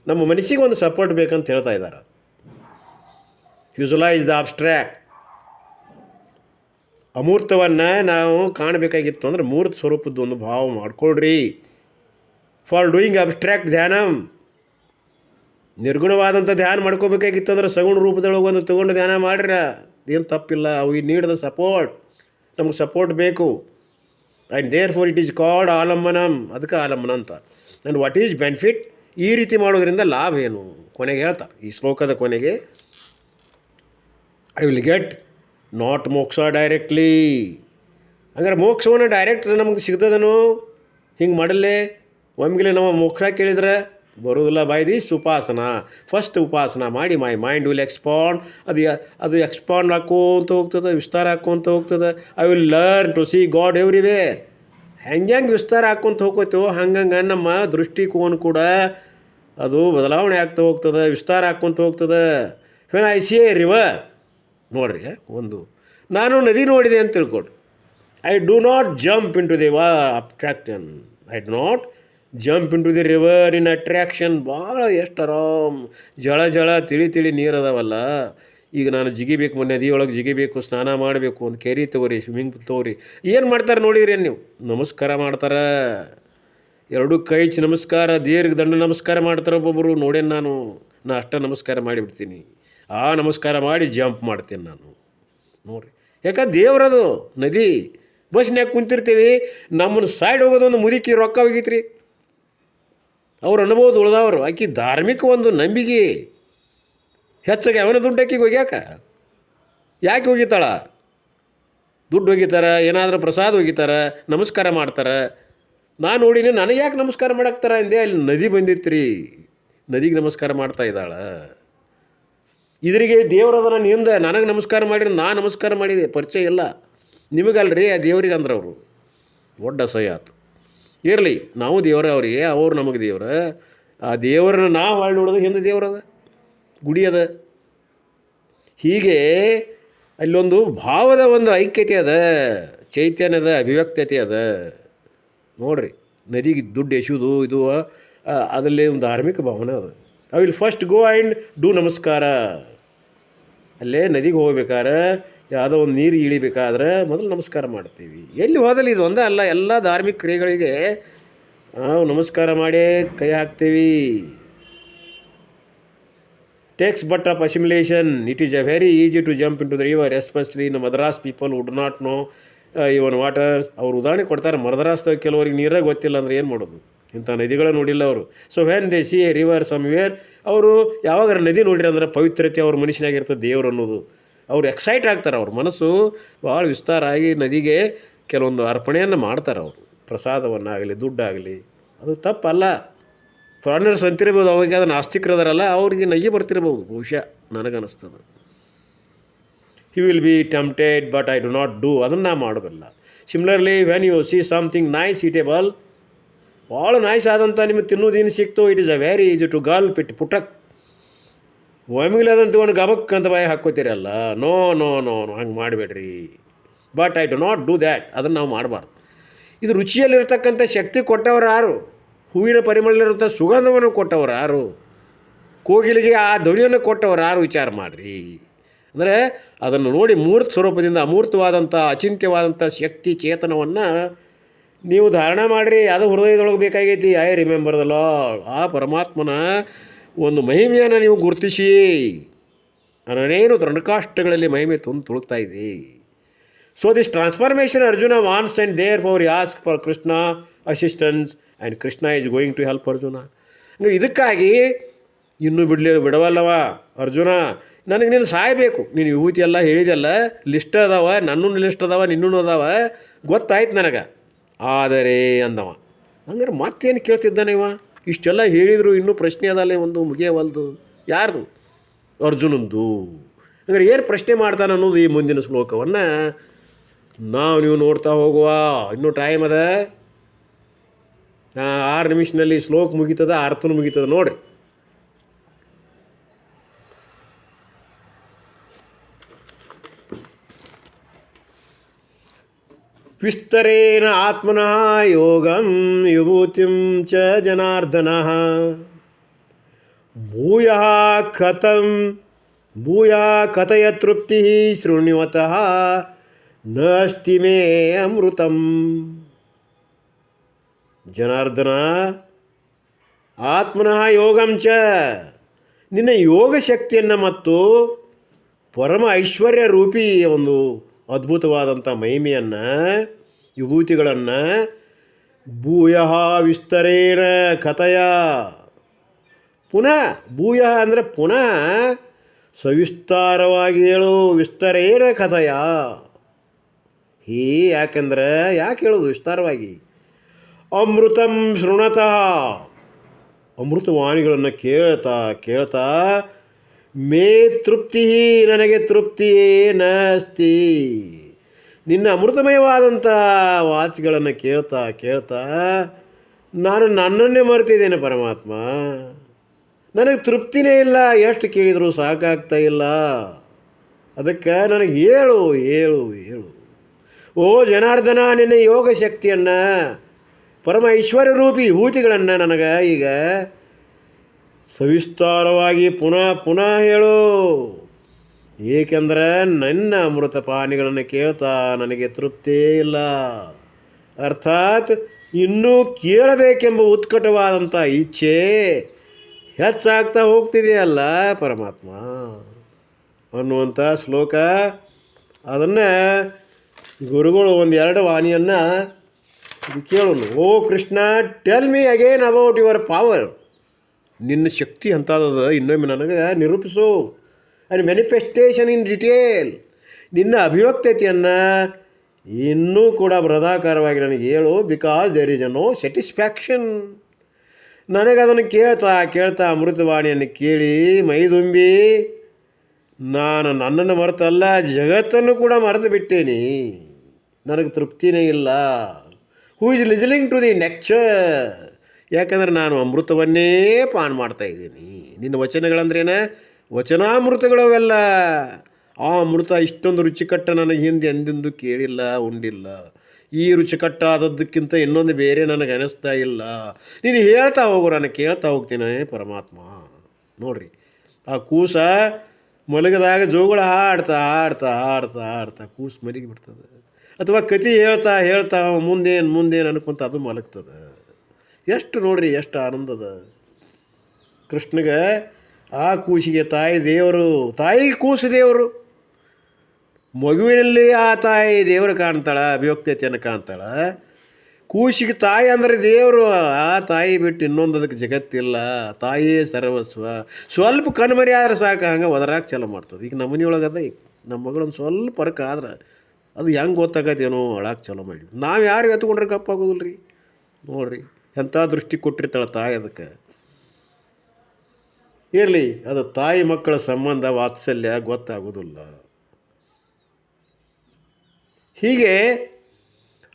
ನಮ್ಮ ಮನಸ್ಸಿಗೆ ಒಂದು ಸಪೋರ್ಟ್ ಬೇಕಂತ ಹೇಳ್ತಾ ಇದ್ದಾರೆ. Visualise the abstract. ಅಮೂರ್ತವನ್ನು ನಾವು ಕಾಣಬೇಕಾಗಿತ್ತು ಅಂದರೆ ಮೂರ್ತ ಸ್ವರೂಪದ ಒಂದು ಭಾವ ಮಾಡಿಕೊಳ್ರಿ. ಫಾರ್ ಡೂಯಿಂಗ್ ಅಬ್ಸ್ಟ್ರ್ಯಾಕ್ಟ್ ಧ್ಯಾನಂ, ನಿರ್ಗುಣವಾದಂಥ ಧ್ಯಾನ ಮಾಡ್ಕೋಬೇಕಾಗಿತ್ತು ಅಂದ್ರೆ ಸಗುಣ ರೂಪದೊಳಗೆ ಒಂದು ತೊಗೊಂಡು ಧ್ಯಾನ ಮಾಡ್ರ, ಏನು ತಪ್ಪಿಲ್ಲ. ವಿ ನೀಡ್ ದ ಸಪೋರ್ಟ್, ನಮಗೆ ಸಪೋರ್ಟ್ ಬೇಕು. And therefore it is called ಆಲಂಬನಂ. ಅದಕ್ಕೆ ಆಲಂಬನ ಅಂತ. ಆ್ಯಂಡ್ ವಾಟ್ ಈಸ್ ಬೆನಿಫಿಟ್, ಈ ರೀತಿ ಮಾಡೋದ್ರಿಂದ ಲಾಭ ಏನು ಕೊನೆಗೆ ಹೇಳ್ತಾರೆ ಈ ಶ್ಲೋಕದ ಕೊನೆಗೆ. ಐ ವಿಲ್ ಗೆಟ್ ನಾಟ್ ಮೋಕ್ಷ ಡೈರೆಕ್ಟ್ಲಿ. ಹಂಗಾರೆ ಮೋಕ್ಷವನ್ನು ಡೈರೆಕ್ಟ್ ನಮಗೆ ಸಿಗ್ತದನು ಹಿಂಗೆ ಮಾಡಲ್ಲೇ ಒಮ್ಮೆಗೆ ನಾವು ಮೋಕ್ಷ ಕೇಳಿದ್ರೆ ಬರೋದಿಲ್ಲ. ಬೈ ದಿಸ್ ಉಪಾಸನ, ಫಸ್ಟ್ ಉಪಾಸನ ಮಾಡಿ ಮೈ ಮೈಂಡ್ ವಿಲ್ ಎಕ್ಸ್ಪಾಂಡ್. ಅದು ಎಕ್ಸ್ಪಾಂಡ್ ಹಾಕ್ಕೊಂತ ಹೋಗ್ತದೆ, ವಿಸ್ತಾರ ಹಾಕ್ಕೊಂತ ಹೋಗ್ತದೆ. I will learn to see God everywhere. ಹೆಂಗೆ ವಿಸ್ತಾರ ಹಾಕ್ಕೊಂತ ಹೋಗ್ತೋ ಹಂಗಂಗೆ ನಮ್ಮ ದೃಷ್ಟಿಕೋನ ಕೂಡ ಅದು ಬದಲಾವಣೆ ಆಗ್ತಾ ಹೋಗ್ತದೆ, ವಿಸ್ತಾರ ಹಾಕ್ಕೊಂತ ಹೋಗ್ತದೆ. When I see a river, ನೋಡ್ರಿ ಒಂದು ನಾನು ನದಿ ನೋಡಿದೆ ಅಂತ ತಿಳ್ಕೊಡ್ರಿ. I do not jump into the abstraction. I do not jump into the river in attraction. ಭಾಳ ಎಷ್ಟು ಆರಾಮ್, ಜಳ ಜಳ ತಿಳಿ ನೀರು ಅದಾವಲ್ಲ. ಈಗ ನಾನು ಜಿಗಿಬೇಕು, ನದಿಯೊಳಗೆ ಜಿಗಿಬೇಕು, ಸ್ನಾನ ಮಾಡಬೇಕು, ಒಂದು ಕೆರೆ ತೊಗೊರಿ, ಸ್ವಿಮ್ಮಿಂಗ್ ಪೂಲ್ ತೊಗೊರಿ. ಏನು ಮಾಡ್ತಾರೆ ನೋಡಿರಿ ನೀವು, ನಮಸ್ಕಾರ ಮಾಡ್ತಾರೆ. ಎರಡೂ ಕೈ ನಮಸ್ಕಾರ, ದೀರ್ಘ ದಂಡ ನಮಸ್ಕಾರ ಮಾಡ್ತಾರೆ ಒಬ್ಬೊಬ್ಬರು. ನೋಡೇನು ನಾನು ಅಷ್ಟೇ ನಮಸ್ಕಾರ ಮಾಡಿಬಿಡ್ತೀನಿ. ಆ ನಮಸ್ಕಾರ ಮಾಡಿ ಜಂಪ್ ಮಾಡ್ತೀನಿ ನಾನು ನೋಡಿರಿ. ಯಾಕಂದ್ರೆ ದೇವ್ರದು ನದಿ. ಬಸ್ನ್ಯಾಗ ಕುಂತಿರ್ತೀವಿ, ನಮ್ಮನ್ನು ಸೈಡ್ ಹೋಗೋದು ಒಂದು ಮುದುಕಿ ರೊಕ್ಕ ಹೋಗಿತ್ರಿ, ಅವ್ರು ಅನ್ಬೋದು ಉಳ್ದವರು. ಆಕಿ ಧಾರ್ಮಿಕ ಒಂದು ನಂಬಿಕೆ ಹೆಚ್ಚಾಗಿ ಅವನ ದುಡ್ಡು ಆಕಿಗೆ ಹೋಗ್ಯಾಕ ಯಾಕೆ ಹೋಗಿತಾಳ? ದುಡ್ಡು ಹೋಗಿತಾರೆ, ಏನಾದರೂ ಪ್ರಸಾದ ಹೋಗಿತಾರೆ, ನಮಸ್ಕಾರ ಮಾಡ್ತಾರೆ. ನಾನು ನೋಡಿನಿ, ನನಗೆ ಯಾಕೆ ನಮಸ್ಕಾರ ಮಾಡಾಕ್ತಾರ ಅಂದೆ. ಅಲ್ಲಿ ನದಿ ಬಂದಿತ್ರಿ, ನದಿಗೆ ನಮಸ್ಕಾರ ಮಾಡ್ತಾ ಇದ್ದಾಳೆ. ಇದರಿಗೆ ದೇವ್ರದ ನಾನು ಹಿಂದೆ ನನಗೆ ನಮಸ್ಕಾರ ಮಾಡಿದ್ರೆ ನಾನು ನಮಸ್ಕಾರ ಮಾಡಿದೆ, ಪರಿಚಯ ಇಲ್ಲ ನಿಮಗಲ್ರಿ ಆ ದೇವ್ರಿಗೆ ಅಂದ್ರೆ ಅವರು ದೊಡ್ಡ ಅಸಹ್ಯ ಆಯ್ತು. ಇರಲಿ, ನಾವು ದೇವರ ಅವರಿಗೆ, ಅವ್ರು ನಮಗೆ ದೇವ್ರ. ಆ ದೇವರನ್ನ ನಾವು ಹಾಳು ನೋಡೋದು ಹಿಂದೆ ದೇವರದ ಗುಡಿ ಅದ. ಹೀಗೆ ಅಲ್ಲೊಂದು ಭಾವದ ಒಂದು ಐಕ್ಯತೆ ಅದ, ಚೈತನ್ಯದ ಅಭಿವ್ಯಕ್ತತೆ ಅದ ನೋಡ್ರಿ. ನದಿಗೆ ದುಡ್ಡು ಎಸೆಯೋದು ಇದು ಅದರಲ್ಲಿ ಒಂದು ಧಾರ್ಮಿಕ ಭಾವನೆ ಅದ. I will first go and do ನಮಸ್ಕಾರ. ಅಲ್ಲೇ ನದಿಗೆ ಹೋಗ್ಬೇಕಾದ್ರೆ ಯಾವುದೋ ಒಂದು ನೀರು ಇಳಿಬೇಕಾದ್ರೆ ಮೊದಲು ನಮಸ್ಕಾರ ಮಾಡ್ತೀವಿ. ಎಲ್ಲಿ ಹೋದಲ್ಲಿ ಇದು ಒಂದೇ ಅಲ್ಲ, ಎಲ್ಲ ಧಾರ್ಮಿಕ ಕ್ರಿಯೆಗಳಿಗೆ ನಾವು ನಮಸ್ಕಾರ ಮಾಡೇ ಕೈ ಹಾಕ್ತೀವಿ. Takes but of assimilation. It is a very easy to jump into the river, especially in the Madras people who do not know even water. ಅವ್ರು ಉದಾಹರಣೆ ಕೊಡ್ತಾರೆ, ಮದ್ರಾಸ್ದಾಗ ಕೆಲವರಿಗೆ ನೀರಾಗ ಗೊತ್ತಿಲ್ಲ ಅಂದರೆ ಏನು ಮಾಡೋದು, ಇಂಥ ನದಿಗಳನ್ನ ನೋಡಿಲ್ಲ ಅವರು. So when they see a river somewhere, ಅವರು ಯಾವಾಗ ನದಿ ನೋಡಿರಿ ಅಂದ್ರೆ ಪವಿತ್ರತೆ ಅವ್ರ ಮನುಷ್ಯನಾಗಿರ್ತದೆ, ದೇವ್ರು ಅನ್ನೋದು. ಅವ್ರು ಎಕ್ಸೈಟ್ ಆಗ್ತಾರೆ, ಅವ್ರ ಮನಸ್ಸು ಭಾಳ ವಿಸ್ತಾರ ಆಗಿ ನದಿಗೆ ಕೆಲವೊಂದು ಅರ್ಪಣೆಯನ್ನು ಮಾಡ್ತಾರೆ ಅವರು, ಪ್ರಸಾದವನ್ನಾಗಲಿ ದುಡ್ಡಾಗಲಿ. ಅದು ತಪ್ಪಲ್ಲ. ಫಾರಿನರ್ಸ್ ಅಂತಿರ್ಬೋದು, ಅವಾಗ ಅದು ನಾಸ್ತಿಕರದಾರಲ್ಲ, ಅವ್ರಿಗೆ ನಗಿ ಬರ್ತಿರ್ಬೋದು ಬಹುಶಃ, ನನಗನ್ನಿಸ್ತದೆ. He will be tempted but I do not do, ಅದನ್ನು ನಾ ಮಾಡೋದಿಲ್ಲ. Similarly when you see something nice eatable, ಭಾಳ ನೈಸ್ ಆದಂಥ ನಿಮಗೆ ತಿನ್ನೋದೇನು ಸಿಕ್ತು, it is a very easy to gulp it, ಪುಟಕ್ ಒಮ್ಮಿಗೆ ಅದನ್ನು ತೊಗೊಂಡು ಗಬಕ್ ಅಂತ ಬಾಯಿ ಹಾಕ್ಕೋತೀರಲ್ಲ. ನೋ ನೋ ನೋ ನೋ, ಹಂಗೆ ಮಾಡಬೇಡ್ರಿ. But I do not do that, ಅದನ್ನು ನಾವು ಮಾಡಬಾರ್ದು. ಇದು ರುಚಿಯಲ್ಲಿರ್ತಕ್ಕಂಥ ಶಕ್ತಿ ಕೊಟ್ಟವರು ಯಾರು? ಹೂವಿನ ಪರಿಮಳಲಿರುವಂಥ ಸುಗಂಧವನ್ನು ಕೊಟ್ಟವರು ಯಾರು? ಕೋಗಿಲಿಗೆ ಆ ಧ್ವನಿಯನ್ನು ಕೊಟ್ಟವರು ಯಾರು? ವಿಚಾರ ಮಾಡಿರಿ. ಅಂದರೆ ಅದನ್ನು ನೋಡಿ ಮೂರ್ತ ಸ್ವರೂಪದಿಂದ ಅಮೂರ್ತವಾದಂಥ ಅಚಿಂತ್ಯವಾದಂಥ ಶಕ್ತಿ ಚೇತನವನ್ನು ನೀವು ಧಾರಣ ಮಾಡಿರಿ. ಅದು ಹೃದಯದೊಳಗೆ ಬೇಕಾಗೈತಿ. I remember the lord. ಆ ಪರಮಾತ್ಮನ ಒಂದು ಮಹಿಮೆಯನ್ನು ನೀವು ಗುರುತಿಸಿ, ನಾನೇನು ತೃಣಕಾಷ್ಟಗಳಲ್ಲಿ ಮಹಿಮೆ ತುಳುಕ್ತಾ ಇದೆ. So this transformation Arjuna wants and therefore ask for Krishna assistance and Krishna is going to help Arjuna. ಅಂದರೆ ಇದಕ್ಕಾಗಿ ಇನ್ನೂ ಬಿಡವಲ್ಲವ ಅರ್ಜುನ, ನನಗೆ ನೀನು ಸಾಯಬೇಕು, ನೀನು ವಿಭೂತಿ ಎಲ್ಲ ಹೇಳಿದೆಲ್ಲ, ಲಿಸ್ಟ್ ಅದಾವ, ನನ್ನೂ ಲಿಸ್ಟ್ ಅದಾವ, ನಿನ್ನೂ ಅದಾವ, ಗೊತ್ತಾಯ್ತು ನನಗೆ. ಆದರೆ ಅಂದವ, ಹಂಗಾರೆ ಮತ್ತೇನು ಕೇಳ್ತಿದ್ದಾನೆ ಇವ? ಇಷ್ಟೆಲ್ಲ ಹೇಳಿದರು ಇನ್ನೂ ಪ್ರಶ್ನೆ ಅದಲ್ಲೇ ಒಂದು ಮುಗಿಯವಲ್ದು. ಯಾರ್ದು? ಅರ್ಜುನಂದು. ಹಂಗಾರೆ ಏನು ಪ್ರಶ್ನೆ ಮಾಡ್ತಾನೆ ಅನ್ನೋದು ಈ ಮುಂದಿನ ಶ್ಲೋಕವನ್ನು ನೀವು ನೋಡ್ತಾ ಹೋಗುವ. ಇನ್ನೂ ಟೈಮ್ ಅದ, 6 ನಿಮಿಷದಲ್ಲಿ ಶ್ಲೋಕ ಮುಗೀತದ, ಅರ್ಥನೂ ಮುಗೀತದ ನೋಡ್ರಿ. ವಿಸ್ತರೇಣ ಆತ್ಮನಃ ಯೋಗಂ ವಿಭೂತಿಂ ಚ ಜನಾರ್ದನಃ ಭೂಯಃ ಕಥಯ ತೃಪ್ತಿ ಶೃಣ್ವತಃ ನಾಸ್ತಿ ಮೇ ಅಮೃತಂ. ಜನಾರ್ದನ, ಆತ್ಮನಃ ಯೋಗಂ ಚ, ನಿನ್ನ ಯೋಗ ಶಕ್ತಿಯನ್ನು ಮತ್ತು ಪರಮ ಐಶ್ವರ್ಯ ರೂಪಿ ಒಂದು ಅದ್ಭುತವಾದಂಥ ಮಹಿಮೆಯನ್ನು, ವಿಭೂತಿಗಳನ್ನು ಭೂಯಃ ವಿಸ್ತರೇಣ ಕಥಯ, ಪುನಃ ಭೂಯಃ ಅಂದರೆ ಪುನಃ ಸವಿಸ್ತಾರವಾಗಿ ಹೇಳು, ವಿಸ್ತರೇಣ ಕಥಯ. ಯಾಕೆ ಹೇಳೋದು ವಿಸ್ತಾರವಾಗಿ? ಅಮೃತಂ ಶೃಣತಃ, ಅಮೃತವಾಣಿಗಳನ್ನು ಕೇಳ್ತಾ ಮೇ ತೃಪ್ತಿ, ನನಗೆ ತೃಪ್ತಿಯೇ ನಾಸ್ತಿ. ನಿನ್ನ ಅಮೃತಮಯವಾದಂಥ ವಾಚಗಳನ್ನು ಕೇಳ್ತಾ ನಾನು ನನ್ನನ್ನೇ ಮರೆತಿದ್ದೇನೆ ಪರಮಾತ್ಮ. ನನಗೆ ತೃಪ್ತಿನೇ ಇಲ್ಲ, ಎಷ್ಟು ಕೇಳಿದರೂ ಸಾಕಾಗ್ತಾ ಇಲ್ಲ. ಅದಕ್ಕೆ ನನಗೆ ಹೇಳು. ಓ ಜನಾರ್ದನ, ನಿನ್ನ ಯೋಗ ಶಕ್ತಿಯನ್ನು, ಪರಮ ಐಶ್ವರ್ಯ ರೂಪಿ ವಿಭೂತಿಗಳನ್ನು ನನಗೆ ಈಗ ಸವಿಸ್ತಾರವಾಗಿ ಪುನಃ ಹೇಳು. ಏಕೆಂದರೆ ನನ್ನ ಅಮೃತ ಪಾನಿಗಳನ್ನು ಕೇಳ್ತಾ ನನಗೆ ತೃಪ್ತಿಯೇ ಇಲ್ಲ. ಅರ್ಥಾತ್ ಇನ್ನೂ ಕೇಳಬೇಕೆಂಬ ಉತ್ಕಟವಾದಂಥ ಇಚ್ಛೆ ಹೆಚ್ಚಾಗ್ತಾ ಹೋಗ್ತಿದೆಯಲ್ಲ ಪರಮಾತ್ಮ ಅನ್ನುವಂಥ ಶ್ಲೋಕ. ಅದನ್ನು ಗುರುಗಳು 1-2 ವಾಣಿಯನ್ನು ಕೇಳೋನು. O Krishna, tell me again about your power. ನಿನ್ನ ಶಕ್ತಿ ಅಂಥದ್ದು ಇನ್ನೊಮ್ಮೆ ನನಗೆ ನಿರೂಪಿಸು. ಆ್ಯಂಡ್ ಮ್ಯಾನಿಫೆಸ್ಟೇಷನ್ ಇನ್ ಡಿಟೇಲ್, ನಿನ್ನ ಅಭಿವ್ಯಕ್ತತೆಯನ್ನು ಇನ್ನೂ ಕೂಡ ಬೃಹದಾಕಾರವಾಗಿ ನನಗೆ ಹೇಳು. Because there is no satisfaction. ನನಗದನ್ನು ಕೇಳ್ತಾ ಅಮೃತವಾಣಿಯನ್ನು ಕೇಳಿ ಮೈದುಂಬಿ ನಾನು ನನ್ನನ್ನು ಮರೆತಲ್ಲ, ಜಗತ್ತನ್ನು ಕೂಡ ಮರೆತು ಬಿಟ್ಟೇನಿ. ನನಗೆ ತೃಪ್ತಿನೇ ಇಲ್ಲ. Who is listening to the nectar. ಯಾಕಂದ್ರೆ ನಾನು ಅಮೃತವನ್ನೇ ಪಾನ ಮಾಡ್ತಾ ಇದ್ದೀನಿ. ನಿನ್ನ ವಚನಗಳಂದ್ರೇನ? ವಚನಾಮೃತಗಳವೆಲ್ಲ. ಆ ಅಮೃತ ಇಷ್ಟೊಂದು ರುಚಿಕಟ್ಟ ನನಗೆ ಹಿಂದೆ ಎಂದೆಂದೂ ಕೇಳಿಲ್ಲ, ಉಂಡಿಲ್ಲ. ಈ ರುಚಿಕಟ್ಟಾದದ್ದಕ್ಕಿಂತ ಇನ್ನೊಂದು ಬೇರೆ ನನಗೆ ಅನಿಸ್ತಾ ಇಲ್ಲ. ನೀನು ಹೇಳ್ತಾ ಹೋಗು, ನಾನು ಕೇಳ್ತಾ ಹೋಗ್ತೀನಿ ಪರಮಾತ್ಮ. ನೋಡ್ರಿ, ಆ ಕೂಸ ಮಲಗದಾಗ ಜೋಗುಳ ಹಾಡ್ತಾ ಹಾಡ್ತಾ ಹಾಡ್ತಾ ಹಾಡ್ತಾ ಕೂಸು ಮಲಗಿ ಬಿಡ್ತದೆ. ಅಥವಾ ಕತೆ ಹೇಳ್ತಾ ಹೇಳ್ತಾ ಮುಂದೇನು ಅನ್ಕೊಂತ ಅದು ಮಲಗ್ತದೆ. ಎಷ್ಟು ನೋಡ್ರಿ, ಎಷ್ಟು ಆನಂದದ ಕೃಷ್ಣಗೆ. ಆ ಕೂಸಿಗೆ ತಾಯಿ ದೇವರು, ತಾಯಿಗೆ ಕೂಸು ದೇವರು. ಮಗುವಿನಲ್ಲಿ ಆ ತಾಯಿ ದೇವರು ಕಾಣ್ತಾಳೆ, ಅಭಿವ್ಯಕ್ತತೆಯನ್ನು ಕಾಣ್ತಾಳೆ. ಕೂಸಿಗೆ ತಾಯಿ ಅಂದರೆ ದೇವರು. ಆ ತಾಯಿ ಬಿಟ್ಟು ಇನ್ನೊಂದು ಅದಕ್ಕೆ ಜಗತ್ತಿಲ್ಲ. ತಾಯಿಯೇ ಸರ್ವಸ್ವ. ಸ್ವಲ್ಪ ಕಣ್ಮರಿ ಆದ್ರೆ ಸಾಕು, ಹಂಗೆ ಒದರಾಕ ಚಾಲು ಮಾಡ್ತದೆ. ಈಗ ನಮ್ಮ ಮನೆಯೊಳಗದ, ಈಗ ನಮ್ಮ ಮಗಳೊಂದು ಸ್ವಲ್ಪ ಹೊರಕ ಆದ್ರೆ ಅದು ಹೆಂಗೆ ಗೊತ್ತಾಗತ್ತೇನೋ ಅಳಾಕೆ ಚಾಲು ಮಾಡಿ. ನಾವು ಯಾರು ಎತ್ಕೊಂಡ್ರೆ ಕಪ್ಪಾಗೋದಿಲ್ಲ ರೀ. ನೋಡಿರಿ, ಎಂಥ ದೃಷ್ಟಿ ಕೊಟ್ಟಿರ್ತಾಳೆ ತಾಯಿ ಅದಕ್ಕೆ. ಇರಲಿ, ಅದು ತಾಯಿ ಮಕ್ಕಳ ಸಂಬಂಧ, ವಾತ್ಸಲ್ಯ ಗೊತ್ತಾಗೋದಿಲ್ಲ. ಹೀಗೆ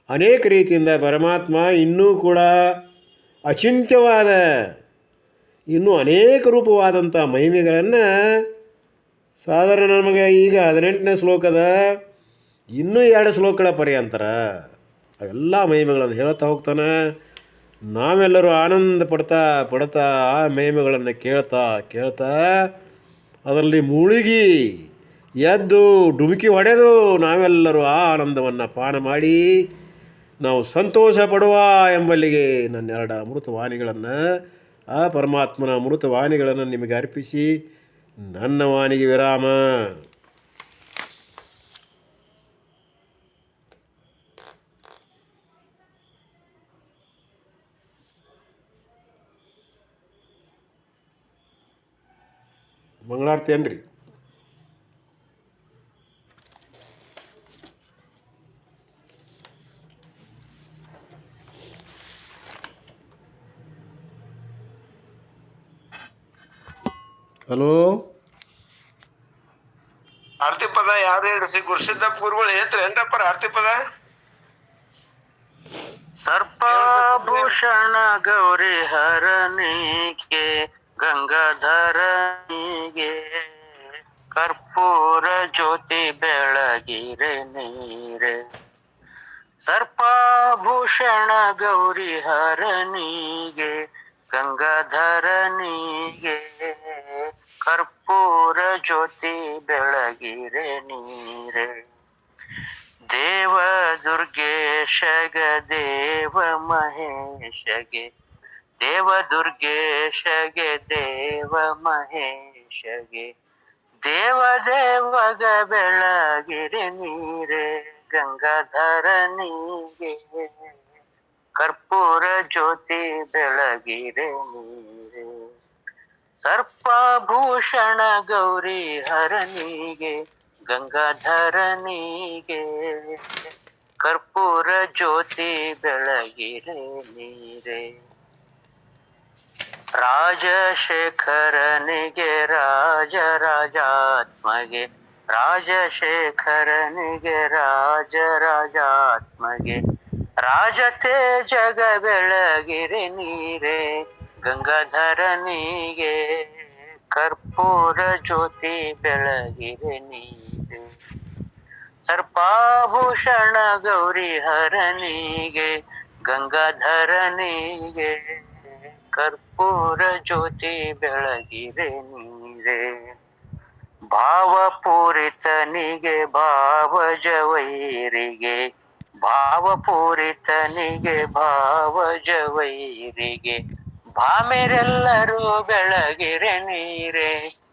ಅನೇಕ ರೀತಿಯಿಂದ ಪರಮಾತ್ಮ ಇನ್ನೂ ಕೂಡ ಅಚಿಂತ್ಯವಾದ, ಇನ್ನೂ ಅನೇಕ ರೂಪವಾದಂಥ ಮಹಿಮೆಗಳನ್ನು ಸಾಧಾರಣ ನಮಗೆ ಈಗ 18ನೇ ಶ್ಲೋಕದ ಇನ್ನೂ 2 ಶ್ಲೋಕಗಳ ಪರ್ಯಂತರ ಅವೆಲ್ಲ ಮಹಿಮೆಗಳನ್ನು ಹೇಳ್ತಾ ಹೋಗ್ತಾನೆ. ನಾವೆಲ್ಲರೂ ಆನಂದ ಪಡ್ತಾ ಆ ಮಹಿಮೆಗಳನ್ನು ಕೇಳ್ತಾ ಅದರಲ್ಲಿ ಮುಳುಗಿ ಎದ್ದು ಡುಮುಕಿ ಹೊಡೆದು ನಾವೆಲ್ಲರೂ ಆ ಆನಂದವನ್ನು ಪಾನ ಮಾಡಿ ನಾವು ಸಂತೋಷ ಪಡುವ ಎಂಬಲ್ಲಿಗೆ ನನ್ನ 2 ಅಮೃತವಾಣಿಗಳನ್ನು, ಆ ಪರಮಾತ್ಮನ ಅಮೃತವಾಣಿಗಳನ್ನು ನಿಮಗೆ ಅರ್ಪಿಸಿ ನನ್ನ ವಾಣಿಗೆ ವಿರಾಮ. ಮಂಗಳಾರತಿ ಏನ್ರಿ? ಹಲೋ, ಆರ್ತಿ ಪದ ಯಾವ್ದು ಹೇಳ್ರಿ? ಗುರುಸಿದ್ದಪ್ಪ ಗುರುಗಳು ಹೇಳ್ತಾರೇನ್ರಪ್ಪ ಆರ್ತಿ ಪದ? ಸರ್ಪಭೂಷಣ ಗೌರಿ ಹರನಿಗೆ ಗಂಗಾಧರನಿಗೆ ಕರ್ಪೂರ ಜ್ಯೋತಿ ಬೆಳಗಿರೆ ನೀರೆ. ಸರ್ಪಭೂಷಣ ಗೌರಿ ಹರನಿಗೆ ಗಂಗಾಧರನಿಗೆ ಕರ್ಪೂರ ಜ್ಯೋತಿ ಬೆಳಗಿರೆ ನೀರೆ. ದೇವ ದುರ್ಗೇಶಗ ದೇವ ಮಹೇಶಗೆ, ದೇವ ದುರ್ಗೇಶಗೆ ದೇವ ಮಹೇಶಗೆ, ದೇವ ದೇವಗ ಬೆಳಗಿರೆ ನೀರೆ. ಗಂಗಾಧರನಿಗೆ ಕರ್ಪೂರ ಜ್ಯೋತಿ ಬೆಳಗಿರೆ ನೀರೆ. ಸರ್ಪಭೂಷಣ ಗೌರಿ ಹರನಿಗೆ ಗಂಗಾಧರನಿಗೆ ಕರ್ಪೂರ ಜ್ಯೋತಿ ಬೆಳಗಿರೆ ನೀರೆ. ರಾಜಶೇಖರನಿಗೆ ರಾಜರಾಜಾತ್ಮಗೆ, ರಾಜಶೇಖರನಿಗೆ ರಾಜರಾಜಾತ್ಮಗೆ ರಾಜ ತೇಜಗ ಬೆಳಗಿರೆ ನೀರೆ. ಗಂಗಾಧರನಿಗೆ ಕರ್ಪೂರ ಜ್ಯೋತಿ ಬೆಳಗಿರೆ ನೀರೆ. ಸರ್ಪಾಭೂಷಣ ಗೌರಿ ಹರನಿಗೆ ಗಂಗಾಧರನಿಗೆ ಕರ್ಪೂರ ಜ್ಯೋತಿ ಬೆಳಗಿರೆ ನೀರೆ. ಭಾವಪೂರಿತನಿಗೆ ಭಾವಜವೈರಿಗೆ, ಭಾವಪೂರಿತನಿಗೆ ಭಾವಜವೈರಿಗೆ ಭಾಮೆರೆಲ್ಲರೂ ಬೆಳಗಿರೆ ನೀರೆ.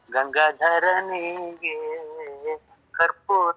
ಗಂಗಾಧರನಿಗೆ ಕರ್ಪೂರ